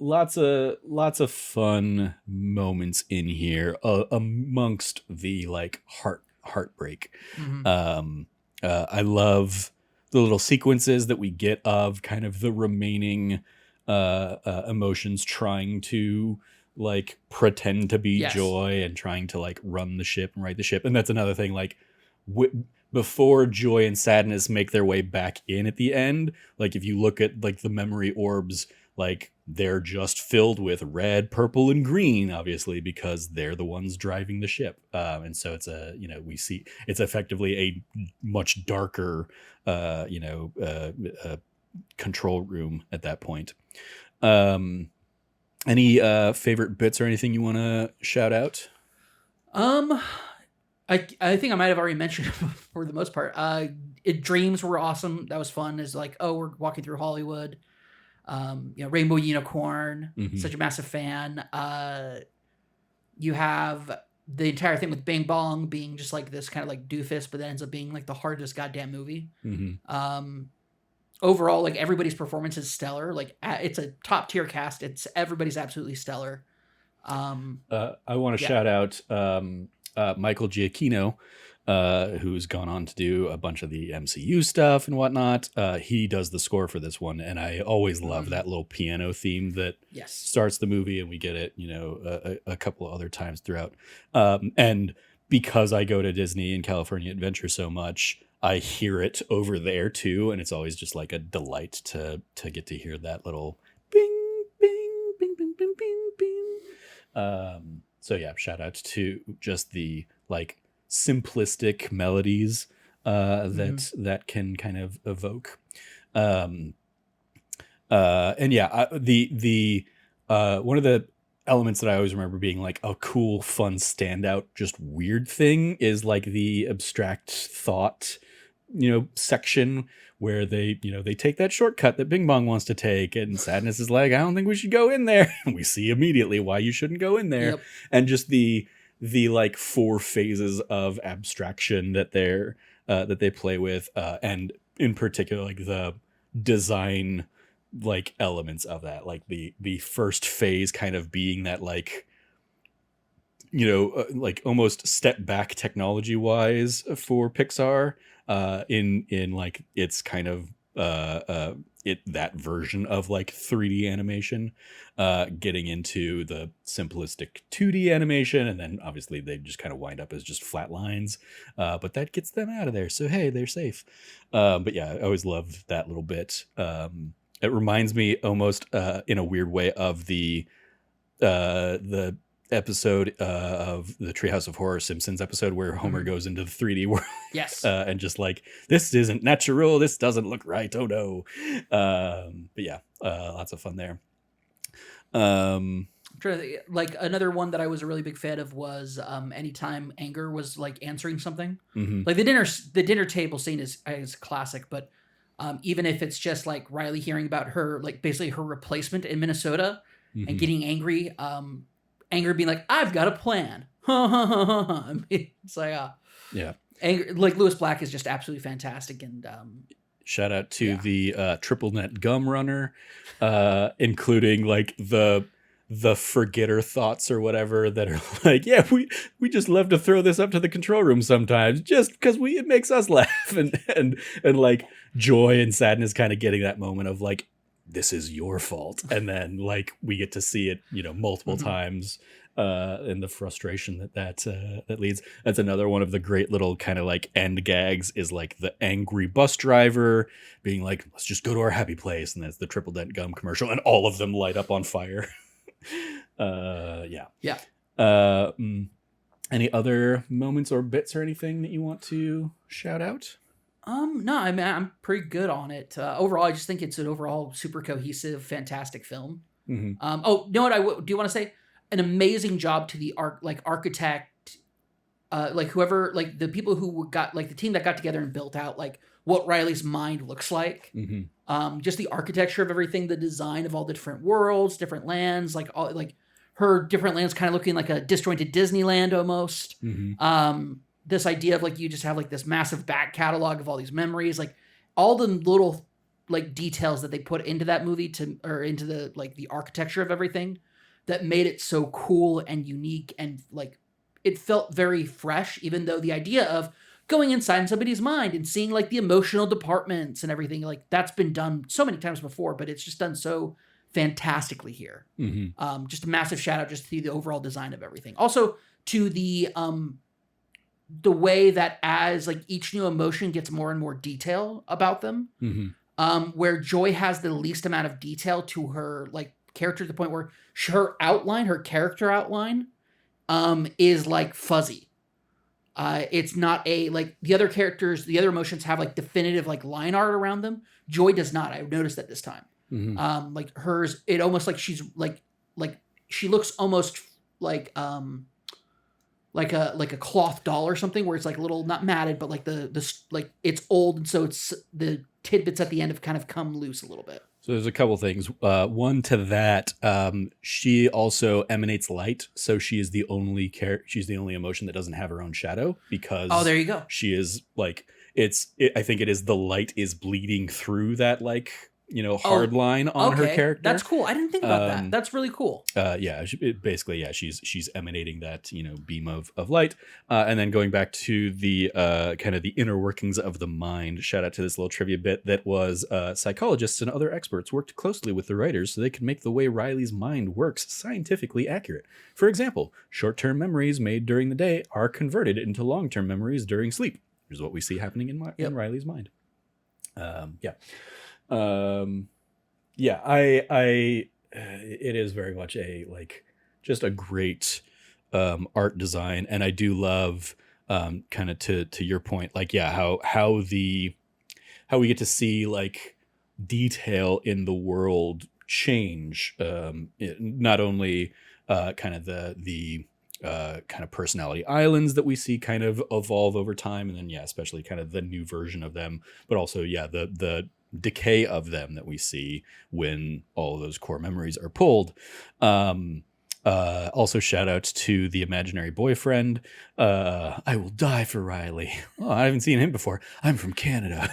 Lots of fun moments in here amongst the like heartbreak. Mm-hmm. I love the little sequences that we get of kind of the remaining emotions trying to like pretend to be joy and trying to like run the ship and right the ship. And that's another thing, like before joy and sadness make their way back in at the end, like if you look at like the memory orbs, like they're just filled with red, purple, and green, obviously, because they're the ones driving the ship. And so it's we see it's effectively a much darker, control room at that point. Any favorite bits or anything you want to shout out? I think I might have already mentioned for the most part. Dreams were awesome. That was fun. Is like, oh, we're walking through Hollywood. Rainbow Unicorn, such a massive fan. You have the entire thing with Bing Bong being just like this kind of like doofus, but that ends up being like the hardest goddamn movie. Overall, like everybody's performance is stellar. Like it's a top tier cast. Everybody's absolutely stellar. I want to shout out Michael Giacchino, who's gone on to do a bunch of the MCU stuff and whatnot. He does the score for this one, and I always love that little piano theme that starts the movie, and we get it, a couple of other times throughout. And because I go to Disney and California Adventure so much, I hear it over there too, and it's always just like a delight to get to hear that little bing, bing, bing, bing, bing, bing. So yeah, shout out to just the like simplistic melodies Mhm. that can kind of evoke. Um, and yeah, the one of the elements that I always remember being like a cool, fun, standout, just weird thing is like the abstract thought, section where they take that shortcut that Bing Bong wants to take, and Sadness is like, I don't think we should go in there. And we see immediately why you shouldn't go in there, Yep. and just the like four phases of abstraction that they play with, and in particular like the design like elements of that, like the first phase kind of being that like like almost step back technology wise for Pixar, in like it's kind of it that version of like 3D animation, getting into the simplistic 2D animation, and then obviously they just kind of wind up as just flat lines, but that gets them out of there, so hey, they're safe. But yeah, I always loved that little bit. It reminds me almost, in a weird way, of the episode of the Treehouse of Horror Simpsons episode where Homer Mhm. goes into the 3D world, Yes. and just like, this isn't natural, this doesn't look right, oh no. But yeah, lots of fun there. Like another one that I was a really big fan of was anytime Anger was like answering something. Mhm, Like the dinner table scene is classic, but even if it's just like Riley hearing about her, like basically her replacement in Minnesota and mhm. getting angry, Anger being like, I've got a plan. I mean, it's like Yeah. Anger, like Lewis Black is just absolutely fantastic, and Shout out to yeah. the triple net gum runner, including like the forgetter thoughts or whatever that are like, yeah, we just love to throw this up to the control room sometimes just because it makes us laugh, and like joy and sadness kind of getting that moment of like, this is your fault, and then like we get to see it multiple Mhm. times, and the frustration that leads. That's another one of the great little kind of like end gags, is like the angry bus driver being like, let's just go to our happy place, and that's the triple dent gum commercial, and all of them light up on fire. Yeah. Yeah. uh mm, any other moments or bits or anything that you want to shout out? No, I mean I'm pretty good on it. Overall, I just think it's an overall super cohesive, fantastic film. Hmm. Oh, you know what do want to say? An amazing job to the architect, like whoever, like the people who got, like the team that got together and built out like what Riley's mind looks like. Hmm. Just the architecture of everything, the design of all the different worlds, different lands, like all like her different lands kind of looking like a disjointed Disneyland almost. Hmm. This idea of like you just have like this massive back catalog of all these memories, like all the little like details that they put into that movie to, or into the like the architecture of everything, that made it so cool and unique, and like it felt very fresh, even though the idea of going inside somebody's mind and seeing like the emotional departments and everything, like that's been done so many times before, but it's just done so fantastically here. Hmm. Just a massive shout out just to the overall design of everything. Also to the way that as like each new emotion gets more and more detail about them, Hmm. where Joy has the least amount of detail to her like character, to the point where her outline, her character outline, is like fuzzy. It's not a, like the other characters, the other emotions have like definitive like line art around them. Joy does not. I've noticed that this time. Hmm. Like hers, it almost like she's like she looks almost like like a cloth doll or something, where it's like a little, not matted, but like the like it's old, and so it's the tidbits at the end have kind of come loose a little bit. So there's a couple things. One to that, she also emanates light, so she is the only she's the only emotion that doesn't have her own shadow, Oh, because there you go. she is like, I think it is the light is bleeding through that like hard Oh, line on her okay, that's character. cool. I didn't think about that. Um, That's really cool. yeah, basically, yeah, she's emanating that beam of light, and then going back to the kind of the inner workings of the mind. Shout out to this little trivia bit that was, psychologists and other experts worked closely with the writers so they could make the way Riley's mind works scientifically accurate. For example, short-term memories made during the day are converted into long-term memories during sleep. Here's what we see happening in Yep. Riley's mind. Yeah. Yeah, I it is very much a like just a great art design. And I do love kind of to your point, like, yeah, how we get to see like detail in the world change, not only kind of the kind of personality islands that we see kind of evolve over time, and then yeah, especially kind of the new version of them, but also yeah, the decay of them that we see when all of those core memories are pulled. Also shout out to the imaginary boyfriend. I will die for Riley. Oh, I haven't seen him before. I'm from Canada.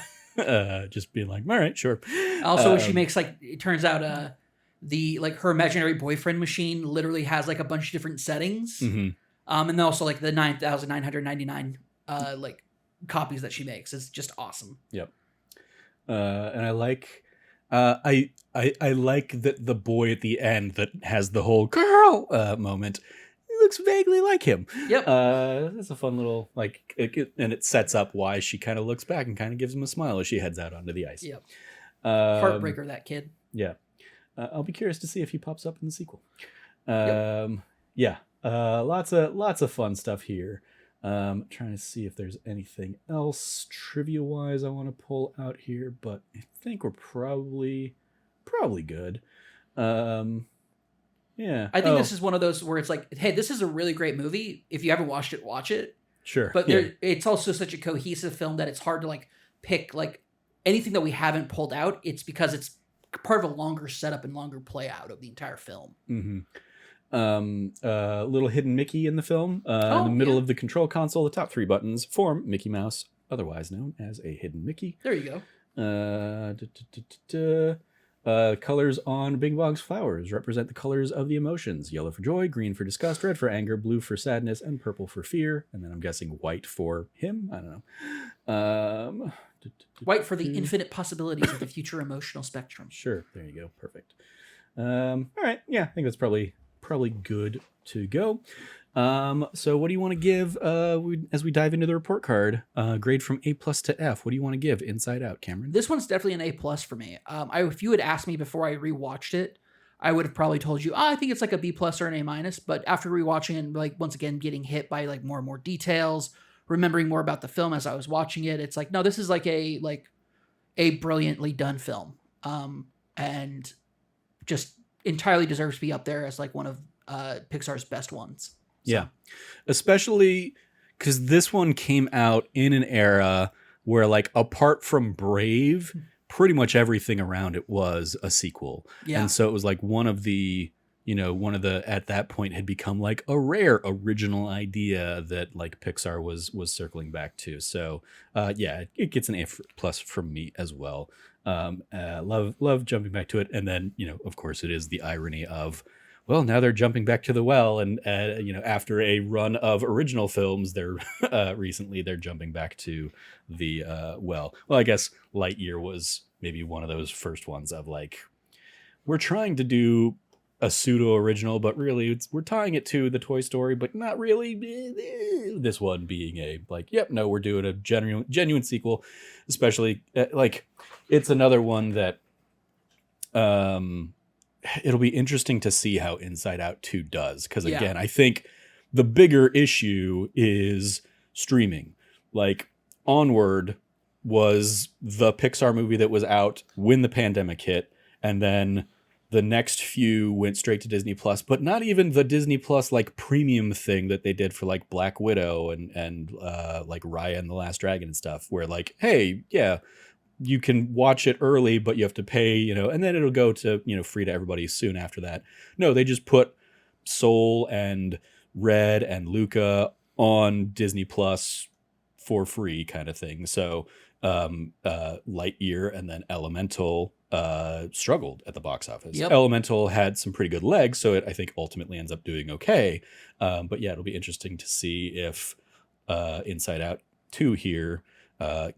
Just being like, all right, sure. Also, she makes like, it turns out the like her imaginary boyfriend machine literally has like a bunch of different settings. Mm-hmm. And then also like the 9,999 like copies that she makes is just awesome. Yep. And I like I like that the boy at the end that has the whole girl moment. He looks vaguely like him. Yep. It's a fun little like, and it sets up why she kind of looks back and kind of gives him a smile as she heads out onto the ice. Yep. Heartbreaker, that kid. Yeah. I'll be curious to see if he pops up in the sequel. Yep. Yeah. Lots of fun stuff here. Trying to see if there's anything else trivia wise I want to pull out here, but I think we're probably good. Yeah. I think this is one of those where it's like, hey, this is a really great movie. If you haven't watched it, watch it. Sure. But it's also such a cohesive film that it's hard to like pick like anything that we haven't pulled out. It's because it's part of a longer setup and longer play out of the entire film. Mm-hmm. Little hidden Mickey in the film. In the middle of the control console, the top 3 buttons form Mickey Mouse, otherwise known as a hidden Mickey. There you go. Colors on Bing Bong's flowers represent the colors of the emotions: yellow for joy, green for disgust, red for anger, blue for sadness, and purple for fear. And then I'm guessing white for him. I don't know. White for the infinite possibilities of the future emotional spectrum. Sure. There you go. Perfect. All right. Yeah, I think that's probably good to go. So what do you want to give as we dive into the report card? Grade from A+ to F. What do you want to give Inside Out, Cameron? This one's definitely an A+ for me. If you had asked me before I rewatched it, I would have probably told you, I think it's like a B+ or an A-. But after rewatching it and like once again getting hit by like more and more details, remembering more about the film as I was watching it, it's like, no, this is like a brilliantly done film. And just entirely deserves to be up there as like one of Pixar's best ones. So. Yeah, especially because this one came out in an era where, like, apart from Brave, pretty much everything around it was a sequel. Yeah. And so it was like one of the at that point had become like a rare original idea that like Pixar was circling back to. So yeah, it gets an A+ from me as well. Love jumping back to it. And then, of course it is the irony of, well, now they're jumping back to the well, and after a run of original films, they're recently they're jumping back to the well. Well, I guess Lightyear was maybe one of those first ones of like, we're trying to do a pseudo original, but really we're tying it to the Toy Story, but not really. This one being a like, yep, no, we're doing a genuine sequel, especially like it's another one that it'll be interesting to see how Inside Out 2 does. Because again, I think the bigger issue is streaming. Like Onward was the Pixar movie that was out when the pandemic hit. And then the next few went straight to Disney Plus, but not even the Disney Plus like premium thing that they did for like Black Widow and like Raya and the Last Dragon and stuff, where like, hey, yeah, you can watch it early, but you have to pay, and then it'll go to, free to everybody soon after that. No, they just put Soul and Red and Luca on Disney Plus for free kind of thing. So Lightyear and then Elemental struggled at the box office. Yep. Elemental had some pretty good legs, so it I think ultimately ends up doing okay. But yeah, it'll be interesting to see if Inside Out 2 here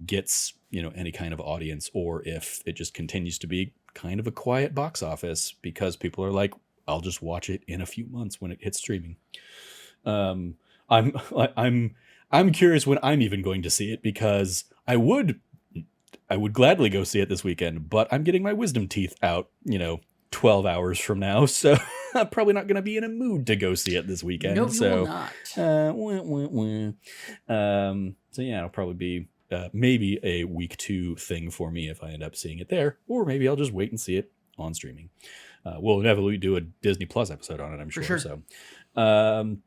gets any kind of audience, or if it just continues to be kind of a quiet box office because people are like, I'll just watch it in a few months when it hits streaming. I'm curious when I'm even going to see it, because I would gladly go see it this weekend, but I'm getting my wisdom teeth out 12 hours from now, so I'm probably not going to be in a mood to go see it this weekend. Nope, you will So, not. wah, wah, wah. So yeah, it'll probably be maybe a week 2 thing for me if I end up seeing it there, or maybe I'll just wait and see it on streaming. We'll inevitably do a Disney Plus episode on it, I'm For sure. sure. So,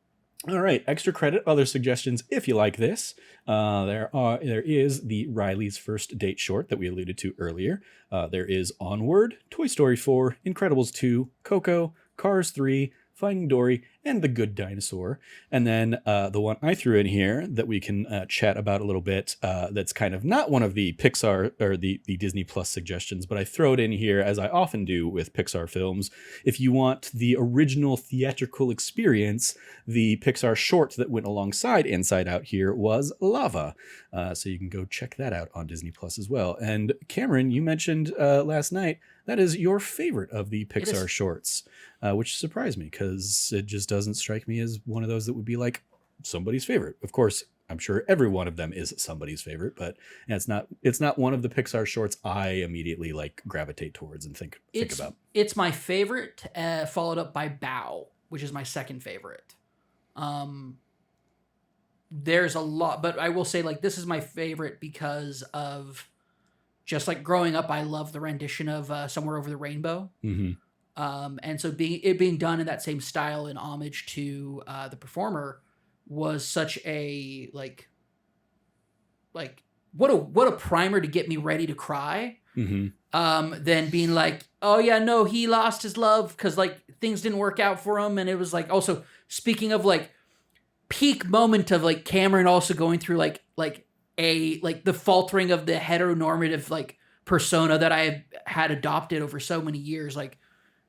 all right, extra credit, other suggestions if you like this. There is the Riley's First Date short that we alluded to earlier. There is Onward, Toy Story 4, Incredibles 2, Coco, Cars 3, Finding Dory, and The Good Dinosaur. And then the one I threw in here that we can chat about a little bit, that's kind of not one of the Pixar or the Disney Plus suggestions, but I throw it in here as I often do with Pixar films. If you want the original theatrical experience, the Pixar short that went alongside Inside Out here was Lava. So you can go check that out on Disney Plus as well. And Cameron, you mentioned last night that is your favorite of the Pixar shorts, which surprised me because it just doesn't strike me as one of those that would be like somebody's favorite. Of course, I'm sure every one of them is somebody's favorite, but it's not one of the Pixar shorts I immediately like gravitate towards and think about. It's my favorite, followed up by Bow, which is my second favorite. There's a lot, but I will say like this is my favorite because of just like growing up, I love the rendition of Somewhere Over the Rainbow. Mm-hmm. And so being done in that same style in homage to the performer was such a like what a primer to get me ready to cry. Mm-hmm. Then being like, oh yeah, no, he lost his love because like things didn't work out for him, and it was like also speaking of like peak moment of like Cameron also going through like the faltering of the heteronormative like persona that I had adopted over so many years, like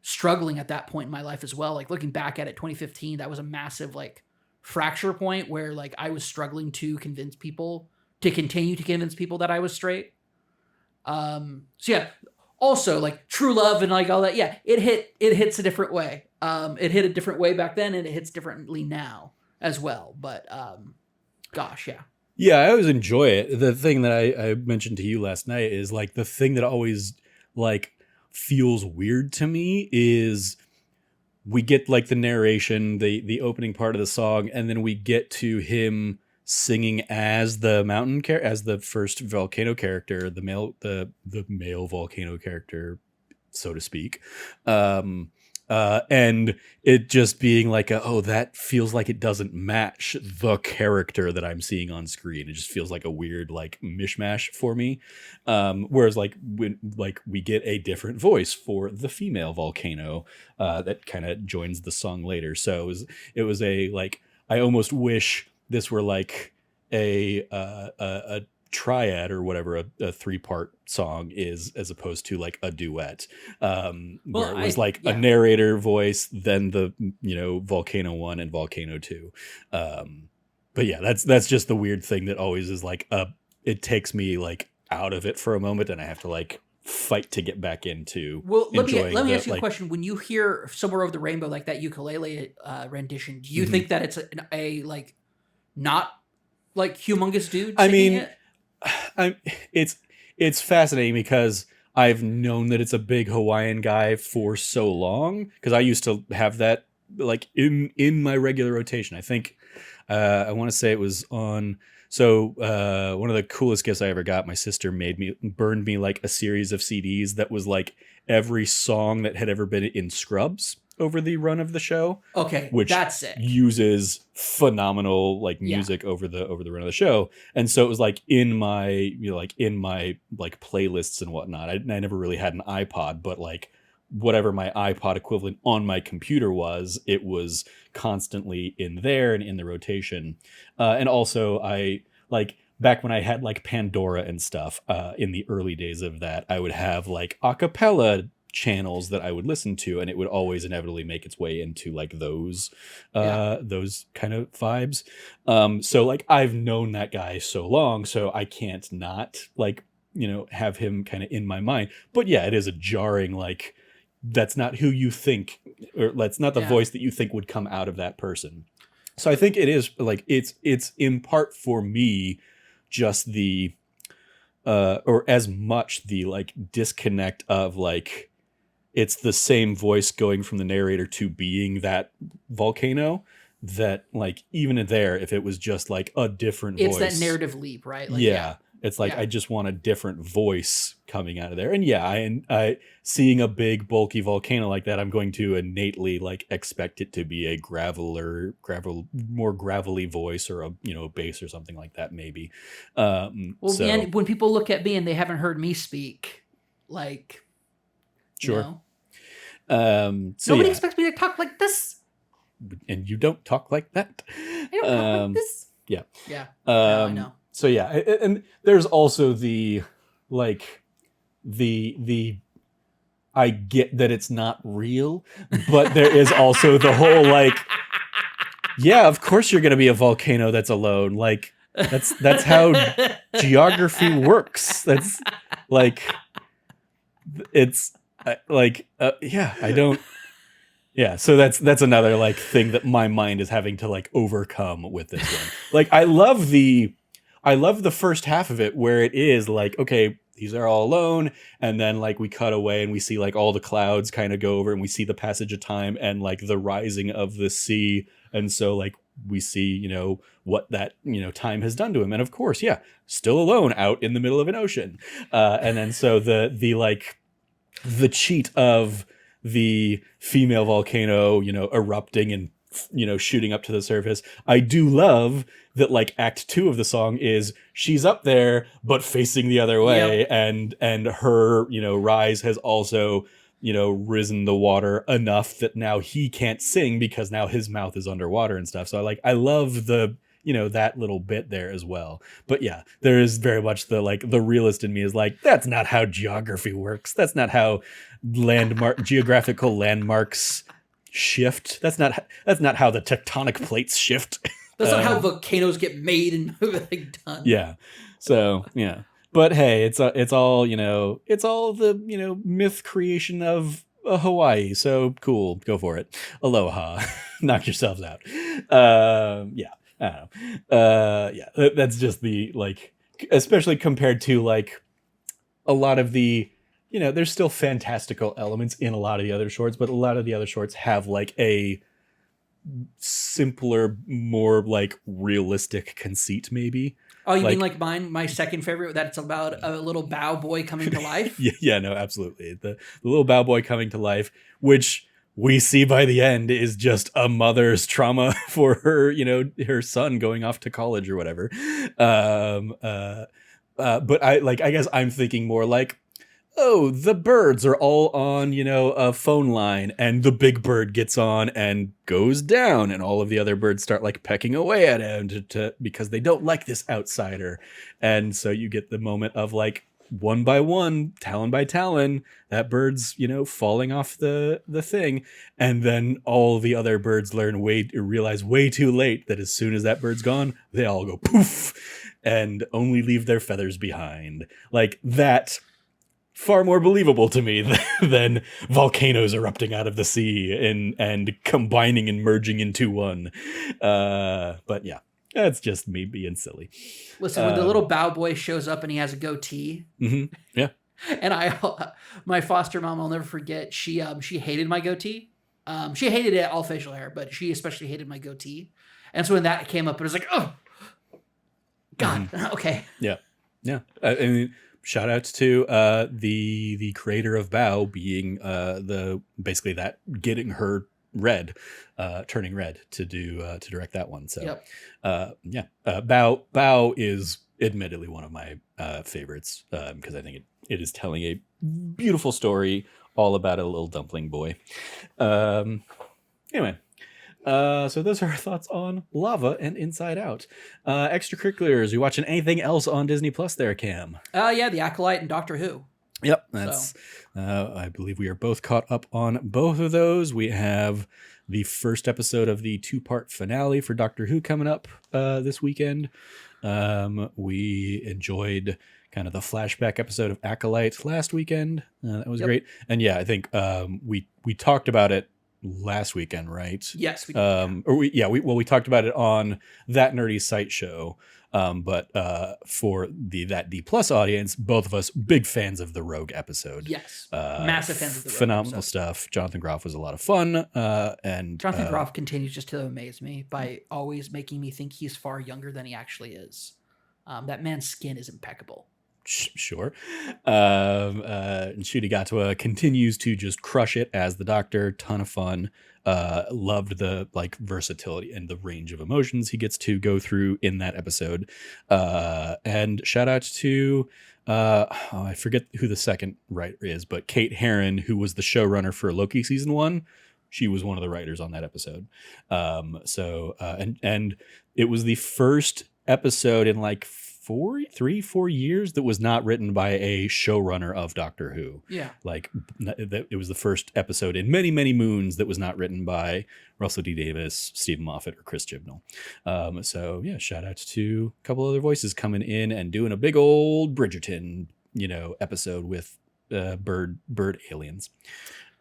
struggling at that point in my life as well. Like looking back at it, 2015, that was a massive like fracture point where like I was struggling to continue to convince people that I was straight. So yeah, also like true love and like all that. Yeah, it hits a different way. It hit a different way back then and it hits differently now as well. But gosh, yeah. Yeah, I always enjoy it. The thing that I mentioned to you last night is like the thing that always like feels weird to me is we get like the narration, the opening part of the song, and then we get to him singing as the as the first volcano character, the male volcano character, so to speak. And it just being like, that feels like it doesn't match the character that I'm seeing on screen. It just feels like a weird like mishmash for me. Whereas like when like we get a different voice for the female volcano that kind of joins the song later. So it was a like I almost wish this were like a triad or whatever a 3-part song is, as opposed to like a duet, where it was a narrator voice, then the Volcano 1 and Volcano 2. But yeah, that's just the weird thing that always is like it takes me like out of it for a moment and I have to like fight to get back into. Well, let me ask you a question. When you hear Somewhere Over the Rainbow, like that ukulele rendition, do you think that it's a like not like humongous dude singing it? It's fascinating because I've known that it's a big Hawaiian guy for so long, because I used to have that like in my regular rotation. I think I want to say it was on. So one of the coolest gifts I ever got, my sister burned me like a series of CDs that was like every song that had ever been in Scrubs over the run of the show. Okay, which that's sick. Uses phenomenal like music over the run of the show, and so it was like in my playlists and whatnot. I never really had an iPod, but like whatever my iPod equivalent on my computer was, it was constantly in there and in the rotation. And also I like back when I had like Pandora and stuff in the early days of that, I would have like a cappella channels that I would listen to, and it would always inevitably make its way into like those kind of vibes. So like I've known that guy so long, so I can't not like have him kind of in my mind. But yeah, it is a jarring like that's not who you think, or that's not the voice that you think would come out of that person. So I think it is like it's in part for me just the or as much the like disconnect of like it's the same voice going from the narrator to being that volcano, that like even there, if it was just like a different It's voice, that narrative leap, right? Like, yeah, it's like Yeah. I just want a different voice coming out of there. And yeah, I seeing a big bulky volcano like that, I'm going to innately like expect it to be a more gravelly voice, or a bass or something like that maybe. Well, So and when people look at me and they haven't heard me speak, like, sure. So nobody yeah, expects me to talk like this. and you don't talk like that. I don't talk like this. Yeah. Yeah. No, I know. So yeah, and there's also the like the I get that it's not real, but there is also the whole like, yeah, of course you're gonna be a volcano that's alone. Like that's how geography works. That's like it's like yeah, I don't. Yeah, so that's another like thing that my mind is having to like overcome with this one. Like I love the first half of it, where it is like, okay, these are all alone, and then like we cut away and we see like all the clouds kind of go over, and we see the passage of time and like the rising of the sea, and so like we see what that time has done to him, and of course, yeah, still alone out in the middle of an ocean, and then so the like the cheat of the female volcano, erupting and shooting up to the surface. I do love that like act 2 of the song is she's up there but facing the other way. Yep. and her rise has also risen the water enough that now he can't sing because now his mouth is underwater and stuff. So I love the that little bit there as well. But yeah, there is very much the realist in me is like, that's not how geography works. That's not how geographical landmarks shift. That's not how the tectonic plates shift. That's not how volcanoes get made and like done. Yeah. So yeah. But hey, it's all it's all the myth creation of Hawaii. So cool, go for it. Aloha, knock yourselves out. Yeah, I don't know. Yeah, that's just the like, especially compared to like a lot of the there's still fantastical elements in a lot of the other shorts, but a lot of the other shorts have like a simpler, more like realistic conceit maybe. Oh, you mean like mine? My second favorite, that's about a little bow boy coming to life? Yeah, no, absolutely. The little bow boy coming to life, which we see by the end is just a mother's trauma for her, her son going off to college or whatever. But I guess I'm thinking more like, oh, the birds are all on, a phone line, and the big bird gets on and goes down, and all of the other birds start like pecking away at him because they don't like this outsider. And so you get the moment of like, one by one, talon by talon, that bird's, falling off the thing. And then all the other birds realize way too late that as soon as that bird's gone, they all go poof and only leave their feathers behind. Like that, far more believable to me than volcanoes erupting out of the sea and combining and merging into one. But yeah, that's just me being silly. Listen, when the little bow boy shows up and he has a goatee, yeah, and my foster mom, I'll never forget. She hated my goatee. She hated all facial hair, but she especially hated my goatee. And so when that came up, it was like, oh, God, okay, yeah. I mean, shout out to the creator of Bow being basically that getting her turning red to direct that one. So Bow is admittedly one of my favorites because I think it is telling a beautiful story all about a little dumpling boy. Anyway. So those are our thoughts on Lava and Inside Out. Extracurriculars, you watching anything else on Disney Plus there, Cam? Yeah, The Acolyte and Doctor Who. Yep, that's. I believe we are both caught up on both of those. We have the first episode of the 2-part finale for Doctor Who coming up this weekend. We enjoyed kind of the flashback episode of Acolyte last weekend. That was great. And yeah, I think we talked about it last weekend, right? Yes, we did. We talked about it on That Nerdy Site show. But for the That D Plus audience, both of us big fans of the Rogue episode. Yes, massive fans of the Rogue phenomenal episode. Stuff. Jonathan Groff was a lot of fun, and Jonathan Groff continues just to amaze me by always making me think he's far younger than he actually is. That man's skin is impeccable. Sure. And Ncuti Gatwa continues to just crush it as the Doctor. Ton of fun. Loved the versatility and the range of emotions he gets to go through in that episode. And shout out to I forget who the second writer is, but Kate Herron, who was the showrunner for Loki season 1. She was one of the writers on that episode. And it was the first episode in 4 years that was not written by a showrunner of Doctor Who. Yeah. It was the first episode in many, many moons that was not written by Russell D. Davis, Stephen Moffat, or Chris Chibnall. Shout out to a couple other voices coming in and doing a big old Bridgerton, episode with bird aliens.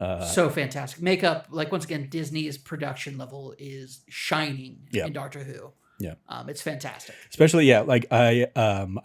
So fantastic. Makeup, once again, Disney's production level is shining in Doctor Who. Yeah. It's fantastic. Especially, I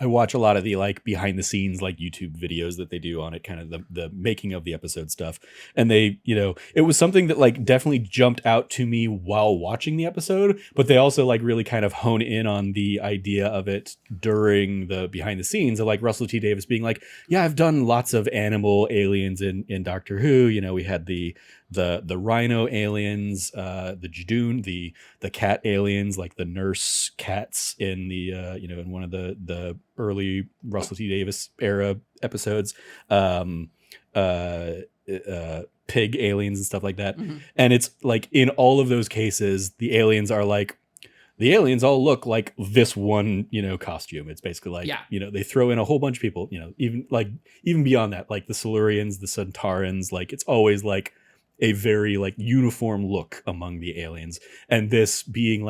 watch a lot of the behind the scenes YouTube videos that they do on it, kind of the making of the episode stuff. And they, it was something that definitely jumped out to me while watching the episode, but they also really kind of hone in on the idea of it during the behind the scenes of Russell T. Davis being yeah, I've done lots of animal aliens in Doctor Who. We had the rhino aliens, the Jadoon, the cat aliens, the nurse cats in the in one of the early Russell T. Davis era episodes, pig aliens and stuff like that. Mm-hmm. And it's in all of those cases, the aliens are the aliens all look like this one, costume. It's basically they throw in a whole bunch of people, even beyond that, the Silurians, the Centaurans, it's always a very uniform look among the aliens. And this being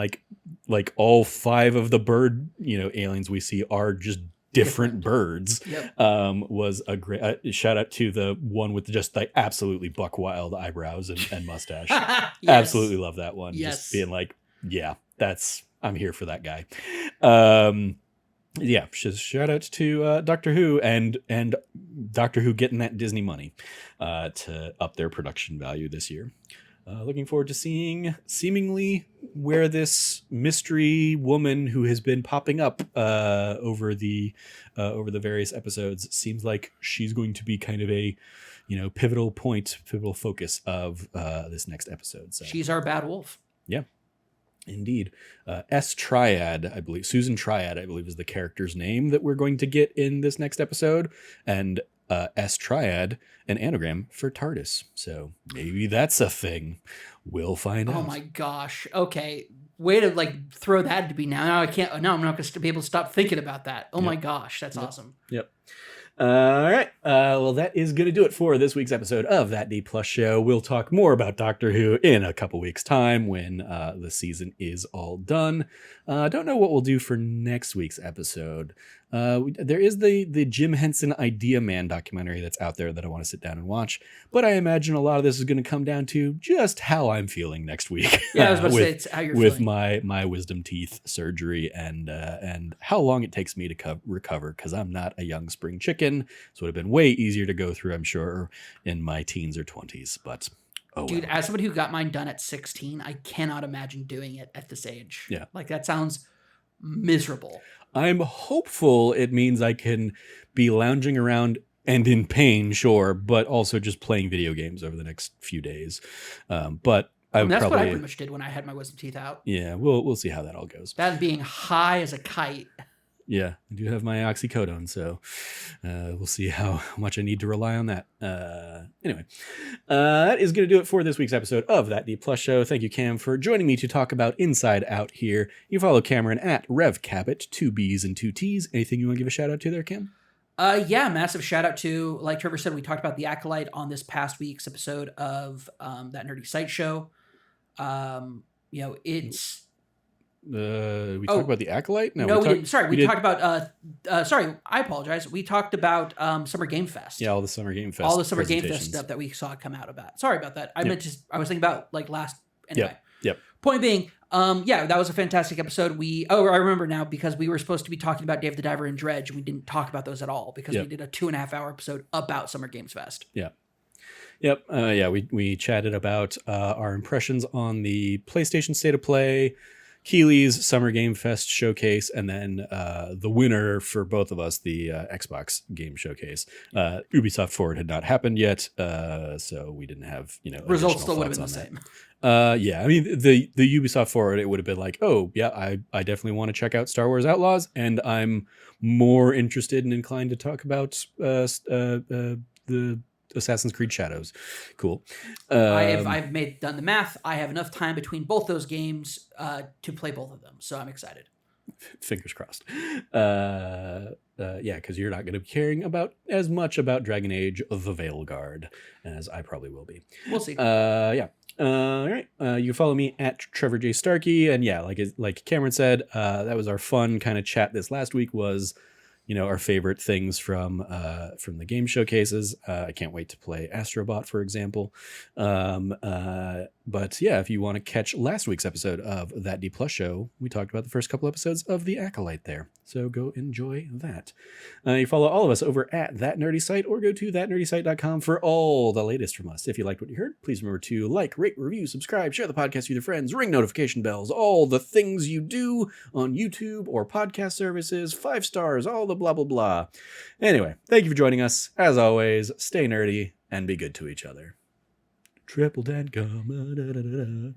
all 5 of the bird, aliens we see are just different birds. Yep. Was a great shout out to the one with just absolutely buck wild eyebrows and mustache. Yes. Absolutely love that one. Yes. Just being I'm here for that guy. Just shout out to Doctor Who and Doctor Who getting that Disney money to up their production value this year. Looking forward to seeing seemingly where this mystery woman who has been popping up over the various episodes seems like she's going to be kind of a pivotal focus of this next episode. So she's our bad wolf. Yeah. Indeed. S Triad, I believe. Susan Triad, I believe, is the character's name that we're going to get in this next episode. And S Triad, an anagram for TARDIS. So maybe that's a thing. We'll find out. Oh my gosh. Okay. Way to throw that to me now. Now I can't. Now I'm not going to be able to stop thinking about that. Oh my gosh. That's awesome. Yep. All right. Well, that is going to do it for this week's episode of That D Plus Show. We'll talk more about Doctor Who in a couple weeks' time when the season is all done. I don't know what we'll do for next week's episode. There is the Jim Henson Idea Man documentary that's out there that I want to sit down and watch. But I imagine a lot of this is going to come down to just how I'm feeling next week. Yeah, I was about to say it's how you're with feeling. my wisdom teeth surgery and how long it takes me to recover, because I'm not a young spring chicken. So it would have been way easier to go through, I'm sure, in my teens or 20s. But dude, as somebody who got mine done at 16, I cannot imagine doing it at this age. Yeah, that sounds miserable. I'm hopeful it means I can be lounging around and in pain, sure, but also just playing video games over the next few days. But that's what I pretty much did when I had my wisdom teeth out. Yeah, we'll see how that all goes. That being high as a kite. Yeah, I do have my oxycodone, so we'll see how much I need to rely on that. Anyway, that is going to do it for this week's episode of That D Plus Show. Thank you, Cam, for joining me to talk about Inside Out here. You follow Cameron at RevCabot, 2 B's and 2 T's. Anything you want to give a shout out to there, Cam? Yeah, massive shout out to, like Trevor said, we talked about The Acolyte on this past week's episode of That Nerdy Site Show. It's... we talked about The Acolyte? No, we didn't. Sorry, we talked about... sorry, I apologize. We talked about Summer Game Fest. Yeah, all the Summer Game Fest. All the Summer Game Fest stuff that we saw come out about. Sorry about that. I was thinking about last... Anyway. Yep. Point being, Yeah, that was a fantastic episode. I remember now because we were supposed to be talking about Dave the Diver and Dredge, and we didn't talk about those at all because we did a 2.5 hour episode about Summer Games Fest. Yeah. Yep. We chatted about our impressions on the PlayStation State of Play, Keeley's Summer Game Fest showcase, and then the winner for both of us, the Xbox Game Showcase. Ubisoft Forward had not happened yet, so we didn't have results still would have been the same. I mean the Ubisoft Forward, it would have been like, oh yeah, I definitely want to check out Star Wars Outlaws, and I'm more interested and inclined to talk about the Assassin's Creed Shadows. Cool. I've done the math. I have enough time between both those games to play both of them, so I'm excited. Fingers crossed. Because you're not going to be caring about as much about Dragon Age of the Veilguard as I probably will be. We'll see. All right. You can follow me at Trevor J. Starkey, and like Cameron said, that was our fun kind of chat. This last week was, our favorite things from the game showcases. I can't wait to play Astrobot, for example. But yeah, if you want to catch last week's episode of That D Plus Show, we talked about the first couple episodes of The Acolyte there. So go enjoy that. You follow all of us over at That Nerdy Site, or go to thatnerdysite.com for all the latest from us. If you liked what you heard, please remember to like, rate, review, subscribe, share the podcast with your friends, ring notification bells, all the things you do on YouTube or podcast services, 5 stars, all the blah, blah, blah. Anyway, thank you for joining us. As always, stay nerdy and be good to each other. Triple Dan, come.